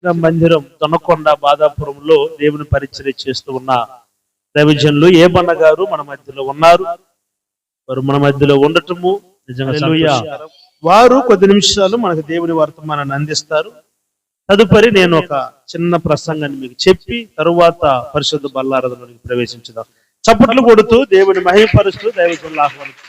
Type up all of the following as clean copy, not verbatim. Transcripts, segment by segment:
మందిరం తొనకొండ బాదాపురంలో దేవుని పరిచర్య చేస్తూ ఉన్న దైవజనులు ఏబన్న గారు మన మధ్యలో ఉన్నారు. వారు మన మధ్యలో ఉండటము నిజంగా సంతోషకరం. వారు కొద్ది నిమిషాలు మనకు దేవుని వర్తమానాన్ని అందిస్తారు. తదుపరి నేను ఒక చిన్న ప్రసంగాన్ని మీకు చెప్పి తరువాత పరిశుద్ధ బల్లారాధనలోకి ప్రవేశించుదాం. చప్పట్లు కొడుతూ దేవుని మహిమపరుస్తూ దైవజనులు ఆహ్వానిస్తారు.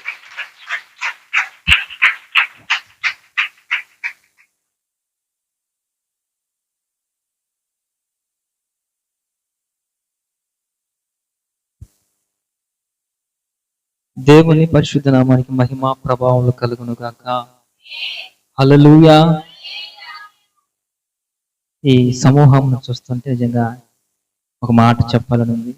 దేవుని పరిశుద్ధ నామానికి మహిమ ప్రభావములు కలుగును గాక. హల్లెలూయా. ఈ సమూహం చూస్తుంటే నిజంగా ఒక మాట చెప్పాలని ఉంది.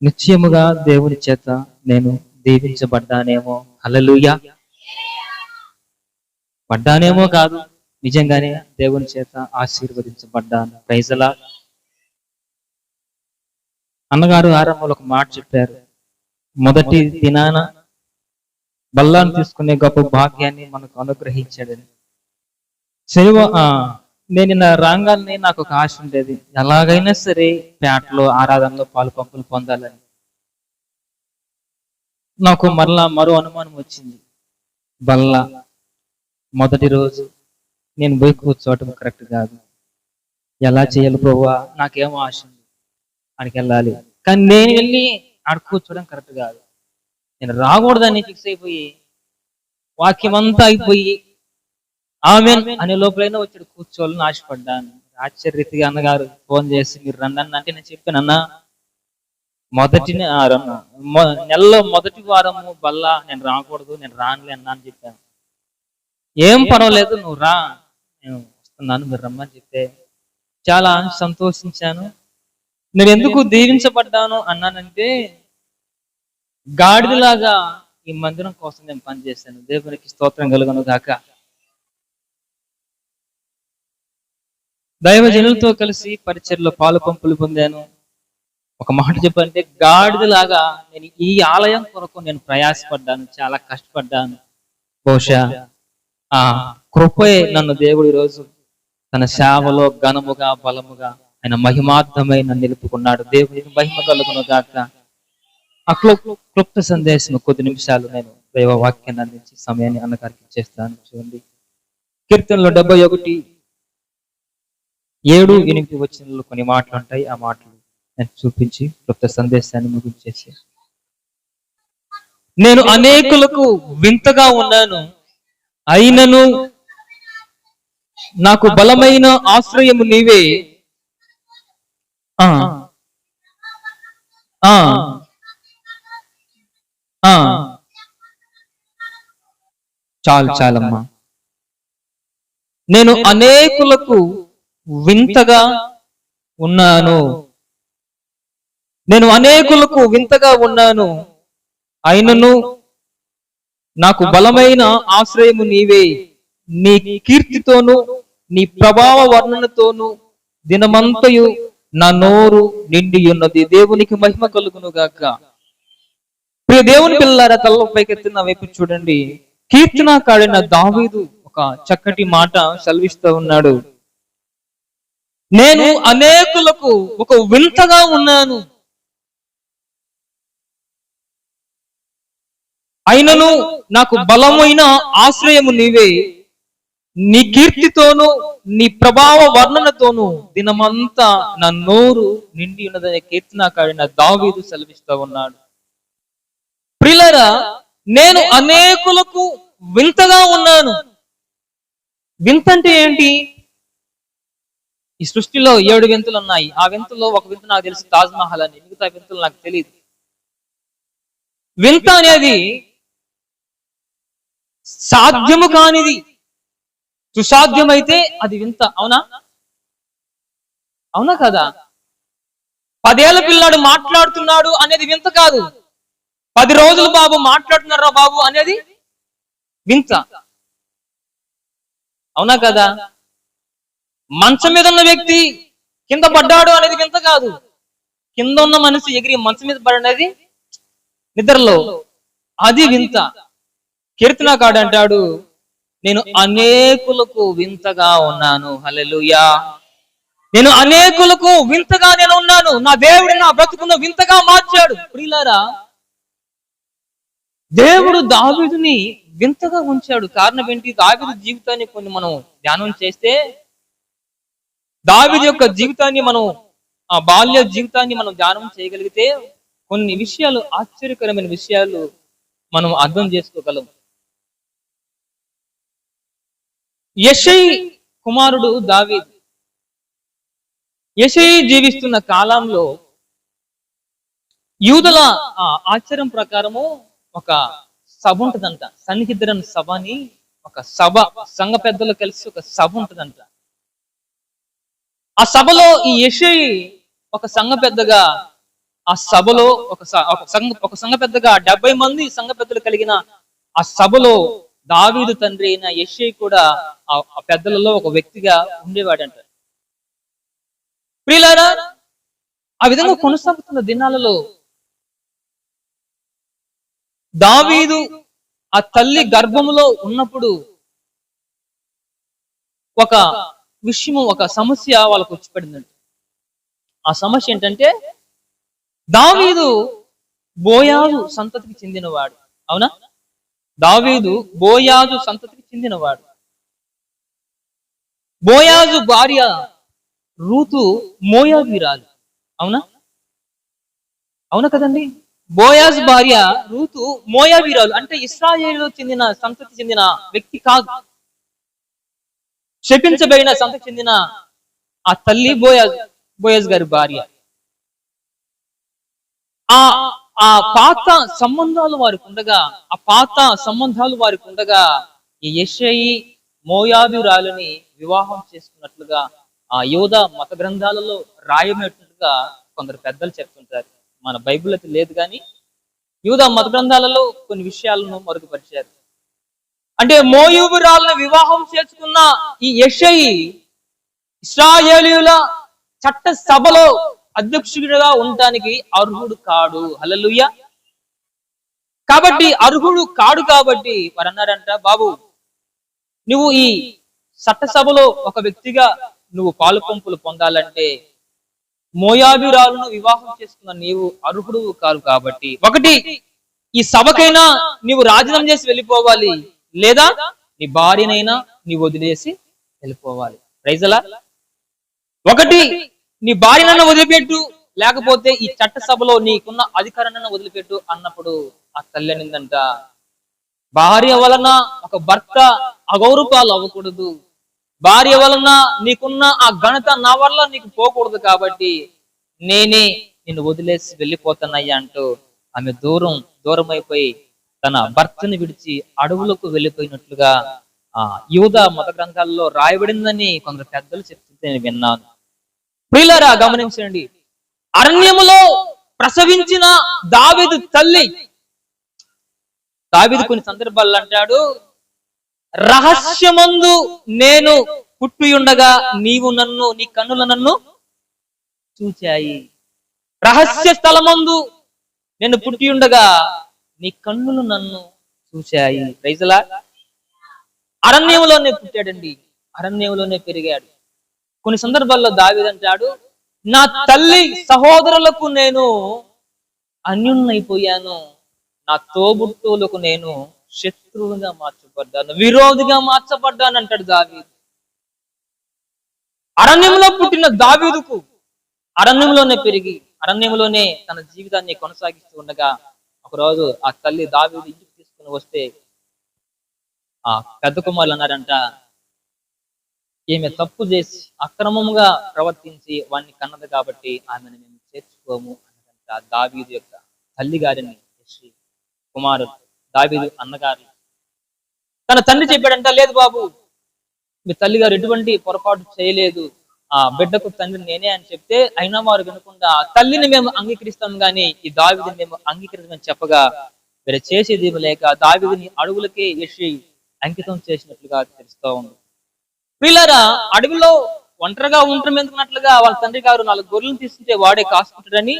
నిశ్చయముగా దేవుని చేత నేను దీవించబడ్డానేమో. హల్లెలూయా. పడ్డానేమో కాదు, నిజంగానే దేవుని చేత ఆశీర్వదించబడ్డాను. Praise the lord. అన్నగారు ఆరంభంలో ఒక మాట చెప్పారు. మొదటి దినాన బల్లాన్ని తీసుకునే గొప్ప భాగ్యాన్ని మనకు అనుగ్రహించాడని. నేను నిన్న రాగానే నాకు ఒక ఆశ ఉండేది, ఎలాగైనా సరే పేటలో ఆరాధనలో పాలు పంపులు పొందాలని. నాకు మరో అనుమానం వచ్చింది. బల్ల మొదటి రోజు నేను పోయి కూర్చోవటం కరెక్ట్ కాదు. ఎలా చేయాలి ప్రభువా, నాకేమో ఆశ ఉంది, ఆడికి వెళ్ళాలి. కానీ నేను వెళ్ళి ఆడ కూర్చోవడం కరెక్ట్ కాదు. నేను రాకూడదని ఫిక్స్ అయిపోయి వాక్యం అంతా అయిపోయి ఆమెన్ అనే లోపలైనా వచ్చాడు కూర్చోవాలని ఆశపడ్డాను. ఆశ్చర్యరీతిగా అన్నగారు ఫోన్ చేసి మీరు రండి అన్న అంటే నేను చెప్పాను, అన్న నెలలో మొదటి వారము బల్ల నేను రాకూడదు, నేను రానులే అన్నా అని చెప్పాను. ఏం పర్వాలేదు, నువ్వు రా, నేను వస్తున్నాను, మీరు రమ్మని చెప్తే చాలా సంతోషించాను. నేను ఎందుకు దీవించబడ్డాను అన్నానంటే, గాడిదలాగా ఈ మందిరం కోసం నేను పనిచేశాను. దేవునికి స్తోత్రం కలుగును గాక. దైవజనులతో కలిసి పరిచర్లో పాలు పంపులు పొందాను. ఒక మాట చెప్పాలంటే, గాడిదలాగా నేను ఈ ఆలయం కొరకు నేను ప్రయాసపడ్డాను, చాలా కష్టపడ్డాను. బహుశా ఆ కృపే నన్ను దేవుడు ఈరోజు తన సేవలో ఘనముగా బలముగా ఆయన మహిమార్థమైన నిలుపుకున్నాడు. దేవునికి మహిమ కలుగును గాక. ఆ క్లుప్త సందేశం కొద్ది నిమిషాలు నేను దైవ వాక్యాన్ని అందించి సమయాన్ని అన్నగారికి ఇచ్చేస్తాను. చూడండి, కీర్తనలో 71, 7, 8 వచనాలు కొన్ని మాటలు ఉంటాయి. ఆ మాటలు నేను చూపించి క్లుప్త సందేశాన్ని ముగించేసి, నేను అనేకులకు వింతగా ఉన్నాను, అయినను నాకు బలమైన ఆశ్రయము నీవే. చాలమ్మా. నేను అనేకులకు వింతగా ఉన్నాను, నేను అనేకులకు వింతగా ఉన్నాను, అయినను నాకు బలమైన ఆశ్రయము నీవే. నీ కీర్తితోను నీ ప్రభావ వర్ణనతోను దినమంతయు నా నోరు నిండి ఉన్నది. దేవునికి మహిమ కలుగును గాక. ప్రియ దేవుని పిల్లలారా, తలలో పైకెత్తి నా వైపు చూడండి. కీర్తనకారుడైన దావీదు ఒక చక్కటి మాట సెలవిస్తూ ఉన్నాడు. నేను అనేకులకు ఒక వింతగా ఉన్నాను, అయినను నాకు బలమైన ఆశ్రయము నీవే. నీ కీర్తితోను నీ ప్రభావ వర్ణనతోను దినమంతా నా నోరు నిండి ఉన్నదనే కీర్తనకారుడైన దావీదు సెలవిస్తూ ఉన్నాడు. ప్రియులారా, నేను అనేకులకు వింతగా ఉన్నాను. వింత అంటే ఏంటి? ఈ సృష్టిలో 7 వింతలు ఉన్నాయి. ఆ వింతలో ఒక వింత నాకు తెలుసు, తాజ్మహల్ అని. మిగతా వింతలు నాకు తెలియదు. వింత అనేది సాధ్యము కానిది సుసాధ్యమైతే అది వింత. అవునా? అవునా కదా? 10 ఏళ్ల పిల్లాడు మాట్లాడుతున్నాడు అనేది వింత కాదు. 10 రోజులు బాబు మాట్లాడుతున్నారా బాబు అనేది వింత. అవునా కదా? మంచం మీద ఉన్న వ్యక్తి కింద పడ్డాడు అనేది వింత కాదు. కింద ఉన్న మనిషి ఎగిరి మంచం మీద పడనేది నిద్రలో, అది వింత. కీర్తనకారుడు అంటాడు, నేను అనేకులకు వింతగా ఉన్నాను. హల్లెలూయా. నేను అనేకులకు వింతగా నేను ఉన్నాను. నా దేవుడు నా బ్రతుకును వింతగా మార్చాడు. ప్రియులారా, దేవుడు దావీదుని వింతగా ఉంచాడు. కారణం ఏంటి? దావీదు జీవితాన్ని కొన్ని మనం ధ్యానం చేస్తే, దావీదు యొక్క జీవితాన్ని మనం, ఆ బాల్య జీవితాన్ని మనం ధ్యానం చేయగలిగితే కొన్ని విషయాలు, ఆశ్చర్యకరమైన విషయాలు మనం అర్థం చేసుకోగలం. యెషై కుమారుడు దావీదు. యెషై జీవిస్తున్న కాలంలో యూదుల ఆచారం ప్రకారము ఒక సభ ఉంటదంట. సన్నిహిద్రన్ సభ అని ఒక సభ, సంఘ పెద్దలు కలిసి ఒక సభ ఉంటదంట. ఆ సభలో ఈ యెషై ఒక సంఘ పెద్దగా, ఆ సభలో ఒక సంఘ పెద్దగా 70 మంది సంఘ పెద్దలు కలిగిన ఆ సభలో దావీదు తండ్రి అయిన యెషై కూడా ఆ పెద్దలలో ఒక వ్యక్తిగా ఉండేవాడంట. ప్రియులారా, ఆ విధంగా కొనసాగుతున్న దినాలలో దావీదు ఆ తల్లి గర్భములో ఉన్నప్పుడు ఒక విషయము, ఒక సమస్య వాళ్ళకు వచ్చి పడిందంట. ఆ సమస్య ఏంటంటే, దావీదు బోయాజు సంతతికి చెందినవాడు. అవునా? దావీదు బోయాజు సంతతికి చెందినవాడు. బోయాజు భార్య రూతు మోయాబీరాలు. అవునా? అవునా కదండి? బోయాజు భార్య రూతు మోయాబీరాలు. అంటే ఇశ్రాయేలులో చెందిన సంతతి చెందిన వ్యక్తి కాదు. శపించబడిన సంతతి చెందిన ఆ తల్లి బోయాజు గారి భార్య. ఆ పాత సంబంధాలు వారికి ఉండగా ఈ యెషై మోయాబీరాలని వివాహం చేసుకున్నట్లుగా ఆ యూదా మత గ్రంథాలలో రాయబడినట్లుగా కొందరు పెద్దలు చెప్తుంటారు. మన బైబిల్ అయితే లేదు, కానీ యూదా మత గ్రంథాలలో కొన్ని విషయాలను మరుగుపరిచారు. అంటే మోయాబీరాలను వివాహం చేసుకున్న ఈ యెషై ఇశ్రాయేలీయుల చట్ట సభలో అధ్యక్షుడిగా ఉండటానికి అర్హుడు కాడు. హల్లెలూయా. కాబట్టి అర్హుడు కాడు కాబట్టి వారు అన్నారంట, బాబు, నువ్వు ఈ చట్టసభలో ఒక వ్యక్తిగా నువ్వు పాలు పంపులు పొందాలంటే మోయాబీరాలను వివాహం చేసుకున్న నీవు అర్హుడు కాదు. కాబట్టి ఒకటి, ఈ సభకైనా నీవు రాజీనామా చేసి వెళ్ళిపోవాలి, లేదా నీ భార్యనైనా నీ వదిలేసి వెళ్ళిపోవాలి. ప్రైజలా. ఒకటి, నీ భార్యనైనా వదిలిపెట్టు, లేకపోతే ఈ చట్టసభలో నీకున్న అధికారాన్ని వదిలిపెట్టు అన్నప్పుడు ఆ తల్లి అనిందంట, భార్య వలన ఒక భర్త అగౌరవాలు అవ్వకూడదు, భార్య వలన నీకున్న ఆ ఘనత నా వల్ల నీకు పోకూడదు, కాబట్టి నేనే నిన్ను వదిలేసి వెళ్ళిపోతానయ్యా అంటూ ఆమె దూరం అయిపోయి తన భర్తని విడిచి అడవులకు వెళ్ళిపోయినట్లుగా ఆ యూదా మత గ్రంథాల్లో రాయబడిందని కొందరు పెద్దలు చెప్తుంటే నేను విన్నాను. ప్రియులారా, గమనించండి, అరణ్యములో ప్రసవించిన దావీదు తల్లి, దావీదు కొన్ని సందర్భాల్లో అంటాడు, రహస్యమందు నేను పుట్టి ఉండగా నీవు నన్ను, నీ కన్నులు నన్ను చూచాయి. రహస్య స్థలమందు నేను పుట్టి ఉండగా నీ కన్నులు నన్ను చూచాయి. ప్రైజలా. అరణ్యంలోనే పుట్టాడండి, అరణ్యంలోనే పెరిగాడు. కొన్ని సందర్భాల్లో దావీదు అంటాడు, నా తల్లి సహోదరులకు నేను అన్యున్నైపోయాను, నా తోబుట్టువులకు నేను శత్రువుగా మార్చబడ్డాను, విరోధిగా మార్చబడ్డాను అంటాడు దావీదు. అరణ్యంలో పుట్టిన దావీదుకు అరణ్యంలోనే పెరిగి అరణ్యంలోనే తన జీవితాన్ని కొనసాగిస్తూ ఉండగా ఒకరోజు ఆ తల్లి దావీదు ఇంటికి తీసుకుని వస్తే ఆ పెద్ద కుమారులు అన్నారంట, ఈమె తప్పు చేసి అక్రమంగా ప్రవర్తించి వాడిని కన్నది కాబట్టి ఆమెను మేము చేర్చుకోము అన్నదంట. దావీదు యొక్క తల్లి గారిని కుమారుడు దావీదు అన్నగారు తన తండ్రి చెప్పాడంట, లేదు బాబు, మీ తల్లి గారు ఎటువంటి పొరపాటు చేయలేదు, ఆ బిడ్డకు తండ్రి నేనే అని చెప్తే అయినా వారు వినకుండా తల్లిని మేము అంగీకరిస్తాం గాని ఈ దావీదుని మేము అంగీకరించమని చెప్పగా వీరు చేసేది లేక దావీదుని అడవులకే యెషై అంకితం చేసినట్లుగా తెలుస్తూ ఉంది. వీళ్ళరా, అడవిలో ఒంటరిగా ఉండటం ఎందుకున్నట్లుగా వాళ్ళ తండ్రి గారు 4 గొర్రెలను తీసుకుంటే వాడే కాసుకుంటాడని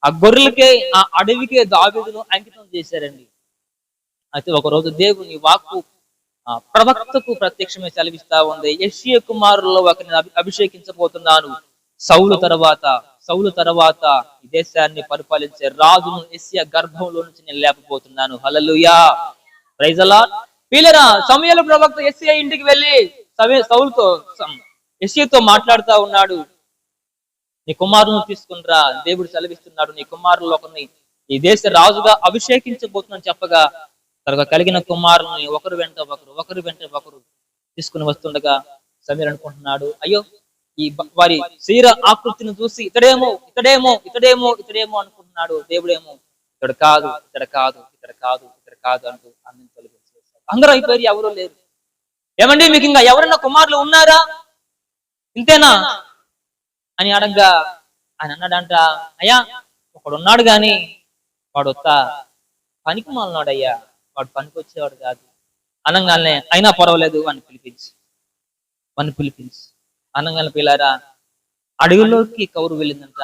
ఆ గొర్రెలకే, ఆ అడవికే దావీదును అంకితం చేశారండి. అయితే ఒకరోజు దేవుని వాక్కు ప్రవక్తకు ప్రత్యక్షమే సెలవిస్తా ఉంది. యెష్షయి కుమారుల్లో ఒకరిని అభిషేకించబోతున్నాను. సౌలు తర్వాత ఈ దేశాన్ని పరిపాలించే రాజును యెష్షయి గర్భంలో నుంచి నేను లేపబోతున్నాను. హల్లెలూయా, ప్రైజ్ ది లార్డ్. ప్రియులారా, సమూయేలు ప్రవక్త యెష్షయి ఇంటికి వెళ్ళి యెష్షయితో మాట్లాడుతా ఉన్నాడు. నీ కుమారులను తీసుకునిరా, దేవుడు సెలవిస్తున్నాడు, నీ కుమారుల్లో ఒకరిని ఈ దేశ రాజుగా అభిషేకించబోతున్నాను చెప్పగా, తనకు కలిగిన కుమారుని ఒకరు వెంట ఒకరు తీసుకుని వస్తుండగా సమూయేలు అనుకుంటున్నాడు, అయ్యో ఈ వారి శరీర ఆకృతిని చూసి ఇతడేమో అనుకుంటున్నాడు. దేవుడేమో ఇతడు కాదు అంటూ అందరిని తొలగించేశాడు. అందరూ అయిపోయి ఎవరూ లేరు. ఏమండి, మీకు ఇంకా ఎవరన్నా కుమారులు ఉన్నారా, ఇంతేనా అని అడగ్గా ఆయన అన్నాడంట, అయ్యా ఒకడున్నాడు గాని వాడు పనికి మాలనాడయ్యా, వాడు పనికి వచ్చేవాడు కాదు అనగానే, అయినా పర్వాలేదు వాడిని పిలిపించి అనగానే, పిల్లారా అడవిలోకి కౌరు వెళ్ళిందంట.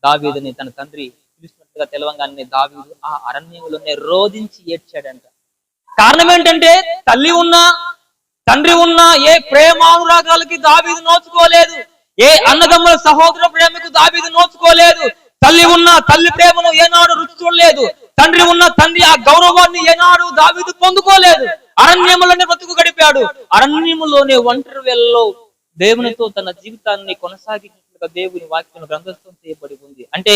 దావీదుని తన తండ్రి పిలిచినట్టుగా తెలవంగానే దావీదు ఆ అరణ్యంలోనే రోధించి ఏడ్చాడంట. కారణం ఏంటంటే, తల్లి ఉన్నా తండ్రి ఉన్నా ఏ ప్రేమానురాగాలకి దావీదు నోచుకోలేదు, ఏ అన్నదమ్ముల సహోదర ప్రేమకు దావీదు నోచుకోలేదు. తల్లి ఉన్న తల్లి ప్రేమను ఏనాడు రుచి చూడలేదు. తండ్రి ఉన్న తండ్రి ఆ గౌరవాన్ని ఏనాడు దావీదు పొందుకోలేదు. అరణ్యములోనే బ్రతుకు గడిపాడు. అరణ్యములోనే ఒంటరి వేళలో దేవునితో తన జీవితాన్ని కొనసాగించినట్టుగా దేవుని వాక్యం గ్రంథస్థం చేయబడి ఉంది. అంటే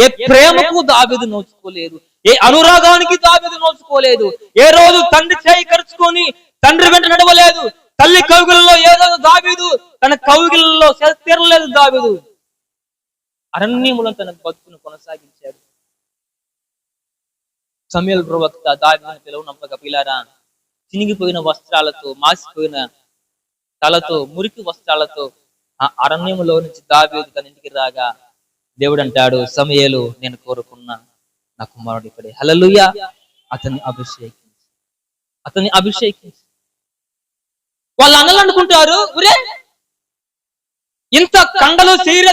ఏ ప్రేమకు దావీదు నోచుకోలేదు, ఏ అనురాగానికి దావీదు నోచుకోలేదు. ఏ రోజు తండ్రి చేయి కరుచుకొని తండ్రి వెంట నడవలేదు. తల్లి కౌగిలలో ఏ రోజు దావీదు తన కౌగిలలో తీరలేదు. దావీదు అరణ్యములో తన బతుకును కొనసాగించాడు. సమూయేలు ప్రవక్త దావీదుని పిలువనంపగా, పిల్లారా చినిగిపోయిన వస్త్రాలతో, మాసిపోయిన తలతో, మురికి వస్త్రాలతో ఆ అరణ్యములో నుంచి దావీదు తన ఇంటికి రాగా దేవుడు అంటాడు, సమూయేలు నేను కోరుకున్న నా కుమారుడు ఇక్కడే. హల్లెలూయా. అతన్ని అభిషేకించి వాళ్ళ అన్నలు అనుకుంటారు, ఒరే ఇంత కండలు శరీర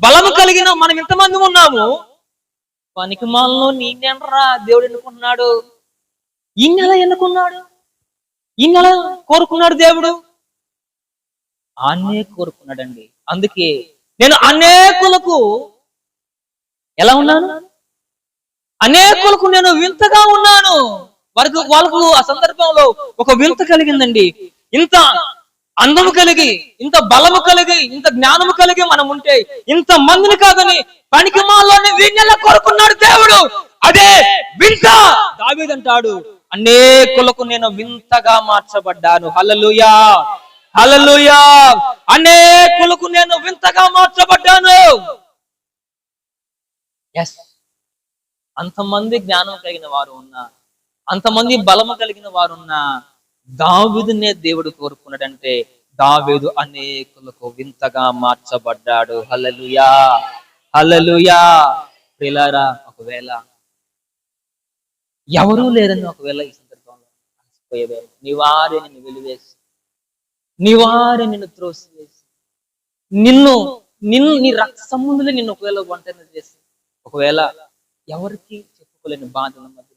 బలము కలిగిన మనం ఇంతమంది ఉన్నాము, పనికి మాలను నేనెనరా దేవుడు ఎన్నుకుంటున్నాడు, ఈ నెల కోరుకున్నాడు దేవుడు. ఆన్నే కోరుకున్నాడండి. అందుకే నేను అనేకులకు ఎలా ఉన్నాను, అనేకులకు నేను వింతగా ఉన్నాను. వాళ్ళకు ఆ సందర్భంలో ఒక వింత కలిగిందండి. ఇంత అందము కలిగి, ఇంత బలము కలిగి, ఇంత జ్ఞానము కలిగి మనం ఉంటే ఇంత మందిని కాదని పనికి మాలోనే వీళ్ళ కోరుకున్నాడు దేవుడు. అదే వింత. దావీదు అంటాడు, అనేకులకు నేను వింతగా మార్చబడ్డాను. హల్లెలూయా, హల్లెలూయా. అనేకులకు నేను వింతగా మార్చబడ్డాను. ఎస్, అంతమంది జ్ఞానం కలిగిన వారు ఉన్నా, అంతమంది బలము కలిగిన వారున్నా దావీదునే దేవుడు కోరుకున్నాడంటే దావీదు అనేకులకు వింతగా మార్చబడ్డాడు. హల్లెలూయా, హల్లెలూయా. ప్రియులారా, ఒకవేళ ఎవరూ లేదని ఒకవేళ ఈ సందర్భంలో అలసిపోయేవేమో, నీ వారే నిన్ను వెలివేసి, నీ వారే నిన్ను త్రోసివేసి, నీ రక్త సంబంధులే నిన్ను ఒకవేళ ఒంటరి చేసి, ఒకవేళ ఎవరికి చెప్పుకోలేని బాధల మధ్య,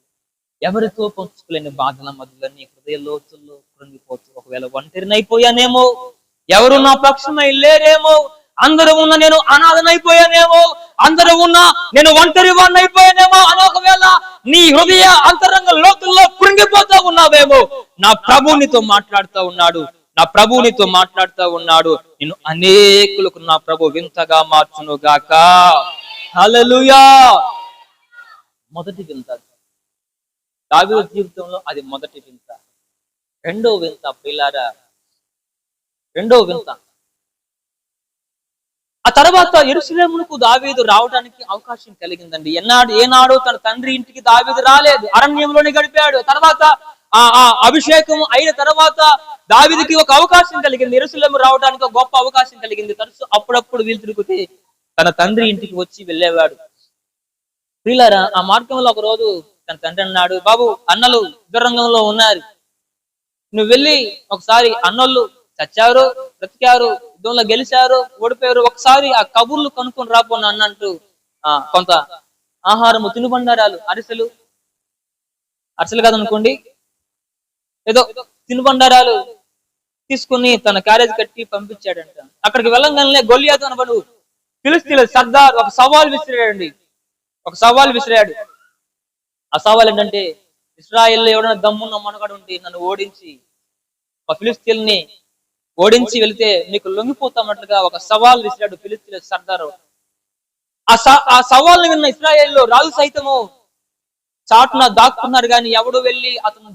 ఎవరితో పంచుకోలేని బాధల మధ్యలో నీ హృదయ లోతుల్లో కృంగిపోతూ ఒకవేళ ఒంటరినైపోయానేమో, ఎవరు నా పక్షమై లేరేమో, అందరూ ఉన్న నేను అనాథనైపోయానేమో, అందరూ ఉన్న నేను ఒంటరి వాడిని అయిపోయానేమో అని ఒకవేళ నీ హృదయ అంతరంగ లోతుల్లో కృంగిపోతూ ఉన్నావేమో, నా ప్రభువు నీతో మాట్లాడుతూ ఉన్నాడు. నేను అనేకులకు నా ప్రభు వింతగా మార్చును గాక. హల్లెలూయా. మొదటి వింత దావీదు జీవితంలో, అది మొదటి వింత. రెండో వింత ప్రియులారా, ఆ తర్వాత యెరూషలేమునకు దావీదు రావడానికి అవకాశం కలిగిందండి. ఏనాడు తన తండ్రి ఇంటికి దావీదు రాలేదు, అరణ్యంలోనే గడిపాడు. తర్వాత ఆ అభిషేకం అయిన తర్వాత దావీదుకి ఒక అవకాశం కలిగింది, యెరూషలేము రావడానికి ఒక గొప్ప అవకాశం కలిగింది. తరచు అప్పుడప్పుడు వీలు తిరుగుతే తన తండ్రి ఇంటికి వచ్చి వెళ్ళేవాడు. ప్రియులారా, ఆ మార్గంలో ఒక రోజు తన తండ్రి అన్నాడు, బాబు అన్నలు యుద్ధరంగంలో ఉన్నారు, నువ్వు వెళ్ళి ఒకసారి అన్నోళ్ళు చచ్చారు, బ్రతికారు, యుద్ధంలో గెలిచారు, ఓడిపోయారు, ఒకసారి ఆ కబుర్లు కనుక్కొని రాపోను అన్నంటూ కొంత ఆహారము, తినుబండారాలు, అరిసెలు కాదనుకోండి, ఏదో తినుబండారాలు తీసుకుని తన క్యారేజ్ కట్టి పంపించాడంట. అక్కడికి వెళ్ళంగానే గొల్లియాతు అనబడు ఫిలిష్తీయుల సర్దార్ ఒక సవాల్ విసిరాడండి. ఒక సవాల్ విసిరాడు. ఆ సవాల్ ఏంటంటే, ఇశ్రాయేల్లో ఎవరైనా దమ్మున్న మనగాడు ఉంటే నన్ను ఓడించి ఆ ఫిలిష్తీయుల్ని ఓడించి వెళితే నీకు లొంగిపోతామన్నట్లుగా ఒక సవాల్ విసిరాడు ఫిలిష్తీయుల సర్దారు. ఆ సవాల్ని విన్న ఇశ్రాయేల్లో రాజు సైతము చాటున దాక్కున్నారు, కానీ ఎవడు వెళ్ళి అతను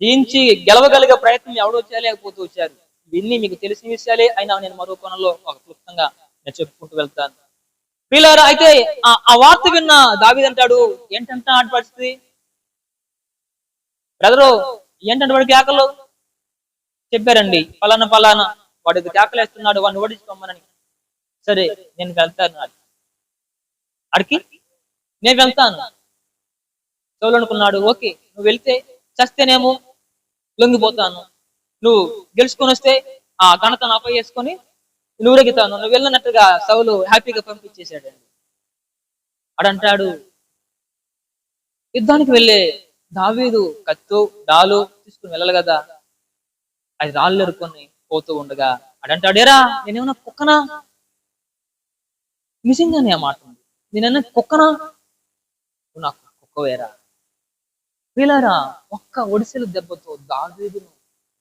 జయించి గెలవగలిగే ప్రయత్నం ఎవడో చేయలేకపోతూ వచ్చారు. ఇవన్నీ మీకు తెలిసిన విషయాలే, అయినా నేను మరో కోణంలో ఒక క్లుప్తంగా నేను చెప్పుకుంటూ వెళ్తాను. ప్రియులారా, అయితే ఆ వార్త విన్న దావీదు అంటాడు, ఏంటంటే ఆట పరిస్థితి బ్రదరు, ఏంటంటే వాడికి కేకలు చెప్పారండి, పలానా వాడికి కేకలేస్తున్నాడు, వాడిని ఓడించుకోమని. సరే నేను వెళ్తాను, అడికి నేను వెళ్తాను. సౌలు అనుకున్నాడు, ఓకే నువ్వు వెళ్తే చస్తేనేమో లొంగిపోతాను, నువ్వు గెలుచుకొని వస్తే ఆ ఘనత నాపై వేసుకొని నువ్వు ఊరేగుతాను. నువ్వు వెళ్ళినట్టుగా సౌలు హ్యాపీగా పంపించేశాడండి. అడంటాడు, యుద్ధానికి వెళ్ళే దావీదు కత్తో డాలు తీసుకుని వెళ్ళాలి కదా, అది రాళ్ళు ఎరుకొని పోతూ ఉండగా అడంటాడు, ఏరా నేనేమన్నా కుక్కనా? నిజంగానే ఆ మాట ఉంది, నేనన్నా కుక్కనా? నువ్వు నాకు కుక్కవేరా. వీళ్ళారా, ఒక్క ఒడిసెల దెబ్బతో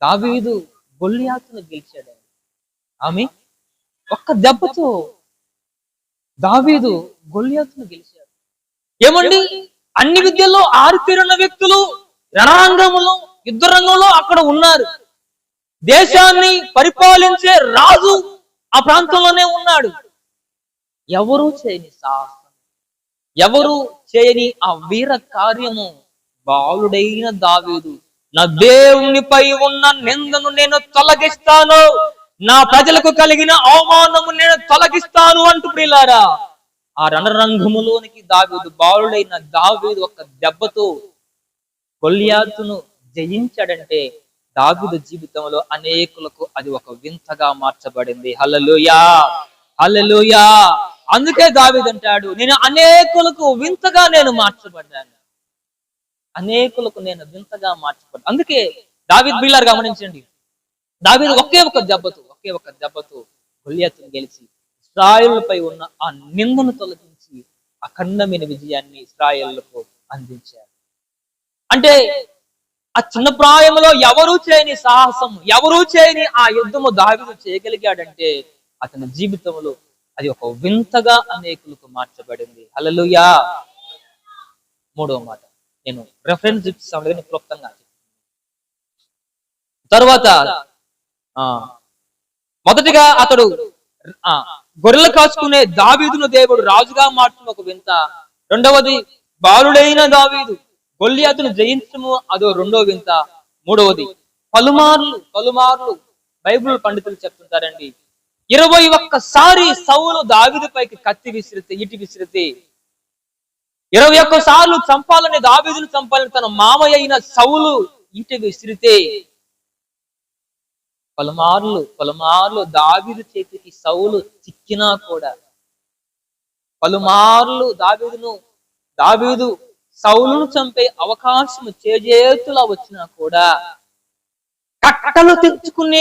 దావీదు గొల్లియాతును గెలిచాడు. ఆమె ఒక్క దెబ్బతో దావీదు గొల్లియాతును గెలిచాడు. ఏమండి, అన్ని విద్యల్లో ఆరితేరున్న వ్యక్తులు రణరంగంలో యుద్ధ రంగంలో అక్కడ ఉన్నారు. దేశాన్ని పరిపాలించే రాజు ఆ ప్రాంతంలోనే ఉన్నాడు. ఎవరు చేయని సాహసం, ఎవరు చేయని ఆ వీర కార్యము బాలుడైన దావీదు, నా దేవునిపై ఉన్న నిందను నేను తొలగిస్తాను, నా ప్రజలకు కలిగిన అవమానము నేను తొలగిస్తాను అంటూ ప్రియులారా ఆ రణరంగములోనికి బాలుడైన దావీదు ఒక్క దెబ్బతో గొల్లియాతును జయించాడంటే దావీదు జీవితంలో అనేకులకు అది ఒక వింతగా మార్చబడింది. హల్లెలూయా, హల్లెలూయా. అందుకే దావీదు అంటాడు, నేను అనేకులకు వింతగా నేను మార్చబడ్డాను, అనేకులకు నేను వింతగా మార్చబడ్డాను. అందుకే దావీదు బిల్లారు గమనించండి, దావీదు ఒకే ఒక దెబ్బతో గొల్లియాతును గెలిచి ఇశ్రాయేలుపై ఉన్న ఆ నిందను తొలగించి అఖండమైన విజయాన్ని ఇశ్రాయేలుకు అందించారు. అంటే ఆ చిన్న ప్రాయంలో ఎవరూ చేయని సాహసం, ఎవరూ చేయని ఆ యుద్ధము దావీదు చేయగలిగాడంటే అతని జీవితంలో అది ఒక వింతగా అనేకులకు మార్చబడింది. హల్లెలూయా. మూడవ మాట నేను రెఫరెన్స్ ఇస్తాను క్లుప్తంగా. తర్వాత మొదటిగా అతడు గొర్రెలు కాచుకునే దావీదును దేవుడు రాజుగా మార్చిన ఒక వింత. రెండవది బాలుడైన దావీదు గొల్లియాతును జయించము, అదో రెండో వింత. మూడవది పలుమార్లు బైబిల్ పండితులు చెప్తుంటారండి, 21 సౌలు దావీదు పైకి కత్తి విసిరితే, ఇటు విసిరితే 21 సార్లు చంపాలని దావీదును చంపాలని తన మామయ్య అయిన సౌలు ఇంటి విసిరితే పలుమార్లు దావీదు చేతికి సౌలు చిక్కినా కూడా, పలుమార్లు దావీదు సౌలును చంపే అవకాశం చేజేతులా వచ్చినా కూడా కట్టలు తెచ్చుకునే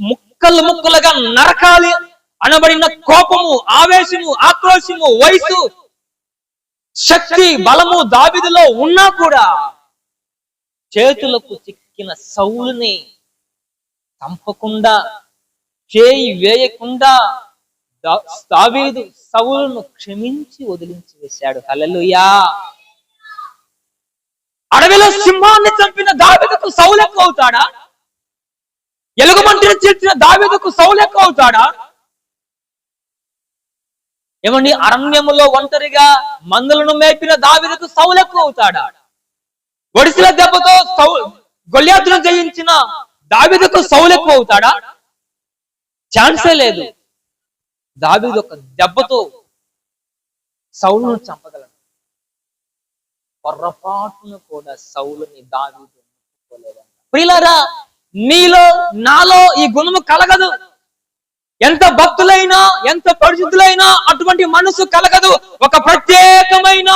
ముక్కలుగా నరకాలి అనబడిన కోపము, ఆవేశము, ఆక్రోశము, వయసు, శక్తి, బలము దావీదులో ఉన్నా కూడా చేతులకు చిక్కిన సౌలుని చంపకుండా, చేయి వేయకుండా దావీదు సౌలును క్షమించి వదిలించి వేశాడు. హల్లెలూయా. అడవిలో సింహాన్ని చంపిన దావీదుకు సౌలు ఎక్కువ అవుతాడా? ఎలుగుబంటిని చీల్చిన దావీదుకు సౌలు ఎక్కువ అవుతాడా? ఏమండి, అరణ్యములో ఒంటరిగా మందలను మేపిన దావీదుకు సౌలు ఎక్కువ అవుతాడా? ఒడిసిల దెబ్బతో గొల్లియాతును జయించిన దావీదుకు సౌలు ఎక్కువ అవుతాడా? ఛాన్సే లేదు. దావీదు ఒక దెబ్బతో సౌలును చంపగలడు. పొర్రపాటును కూడా సౌలుని దావీదు ముట్టుకోలేదంట. ప్రియులారా, నీలో నాలో ఈ గుణము కలగదు. ఎంత భక్తులైనా, ఎంత పరిశుద్ధులైనా అటువంటి మనసు కలగదు. ఒక ప్రత్యేకమైన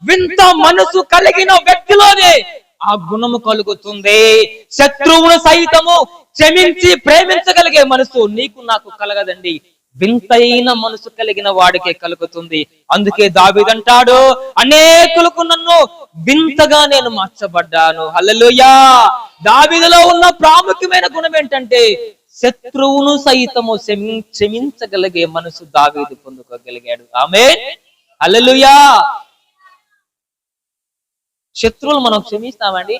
వింత మనసు కలిగిన వ్యక్తిలోనే ఆ గుణము కలుగుతుంది. శత్రువును సైతము క్షమించి ప్రేమించగలిగే మనసు నీకు నాకు కలగదండి, వింతైన మనసు కలిగిన వాడికే కలుగుతుంది. అందుకే దావీదంటాడు, అనేకులకు నన్ను వింతగా నేను మార్చబడ్డాను. హల్లెలూయా. దావీదులో ఉన్న ప్రాముఖ్యమైన గుణం ఏంటంటే శత్రువును సైతము క్షమించగలిగే మనసు దావీదు పొందుకోగలిగాడు. ఆమేన్. హల్లెలూయా. శత్రువులు మనం క్షమిస్తామండి?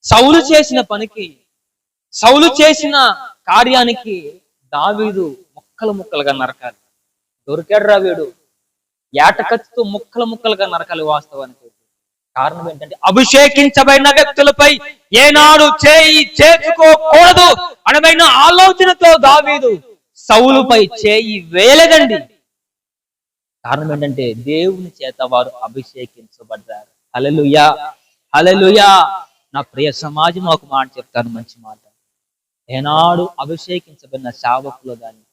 సౌలు చేసిన పనికి, సౌలు చేసిన కార్యానికి దావీదు ముక్కలు ముక్కలుగా నరకాలి. దొరికాడు రా వీడు, ఏటకత్తుతో ముక్కలు ముక్కలుగా నరకాలి. వాస్తవానికి కారణం ఏంటంటే అభిషేకించబడిన వ్యక్తులపై ఏనాడు చేయి చేసుకోకూడదు అనబడిన ఆలోచనతో దావీదు సౌలుపై చేయి వేయలేదండి. కారణం ఏంటంటే దేవుని చేత వారు అభిషేకించబడ్డారు. హల్లెలూయా. హల్లెలూయా. నా ప్రియ సమాజం ఒక మాట చెప్తాను, మంచి మాట. ఏనాడు అభిషేకించబడిన సేవకులు గాని,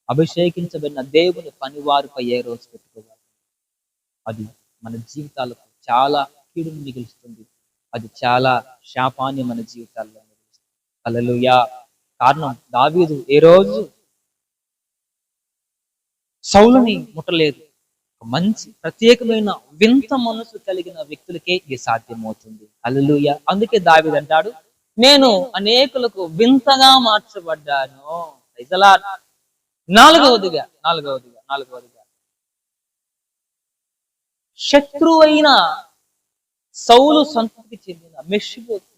అభిషేకించబడిన దేవుని పనివారిపై ఏ రోజు పెట్టుకోవాలి, అది మన జీవితాలకు చాలా కీడును మిగులుస్తుంది. అది చాలా శాపాన్ని మన జీవితాల్లో మిగులుస్తుంది. హల్లెలూయా. కారణం దావీదు ఏ రోజు సౌలుని ముట్టలేదు. మంచి ప్రత్యేకమైన వింత మనసు కలిగిన వ్యక్తులకే ఇది సాధ్యమవుతుంది. హల్లెలూయా. అందుకే దావీదు అంటాడు, నేను అనేకులకు వింతగా మార్చబడ్డాను. నాలుగవదిగా శత్రువైన సౌలు సంతతికి చెందిన మెషిబోతు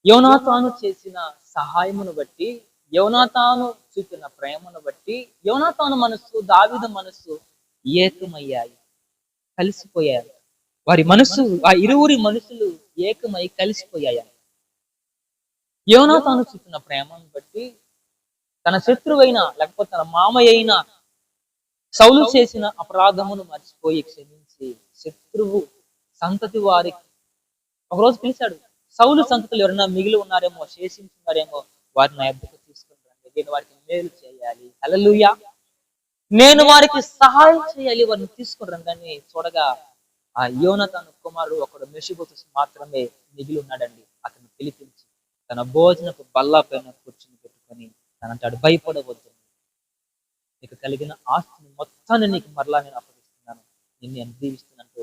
యోనాతాను చేసిన సహాయమును బట్టి, యోనాతాను చూపిన ప్రేమను బట్టి యోనాతాను మనస్సు, దావీదు మనస్సు ఏకమయ్యాయి, కలిసిపోయారు. వారి మనస్సు, ఆ ఇరువురి మనసులు ఏకమై కలిసిపోయాయి. యోనాతాను చూపిన ప్రేమను బట్టి తన శత్రువైన, లేకపోతే తన మామయ్య అయిన సౌలు చేసిన అపరాధమును మర్చిపోయి క్షమించి శత్రువు సంతతి వారికి ఒకరోజు పిలిచాడు. సౌలు సంతతులు ఎవరైనా మిగిలి ఉన్నారేమో, శేషించున్నారేమో, వారిని నా యొద్దకు తీసుకుని రండి, నేను వారికి మేలు చేయాలి. హల్లెలూయా. నేను వారికి సహాయం చేయాలి, వారిని తీసుకుని రండి. చూడగా ఆ యోనాతాను కుమారుడు ఒకడు మెషిబోతు మాత్రమే మిగిలి ఉన్నాడండి. అతన్ని పిలిపించి తన భోజనపు బల్ల పైన కూర్చుని పెట్టుకొని తనంటాడు, భయపడవద్దు, నీకు కలిగిన ఆస్తిని మొత్తాన్ని నీకు మరలా నేను అప్పగిస్తున్నాను, నిన్ను దీవిస్తున్నట్టు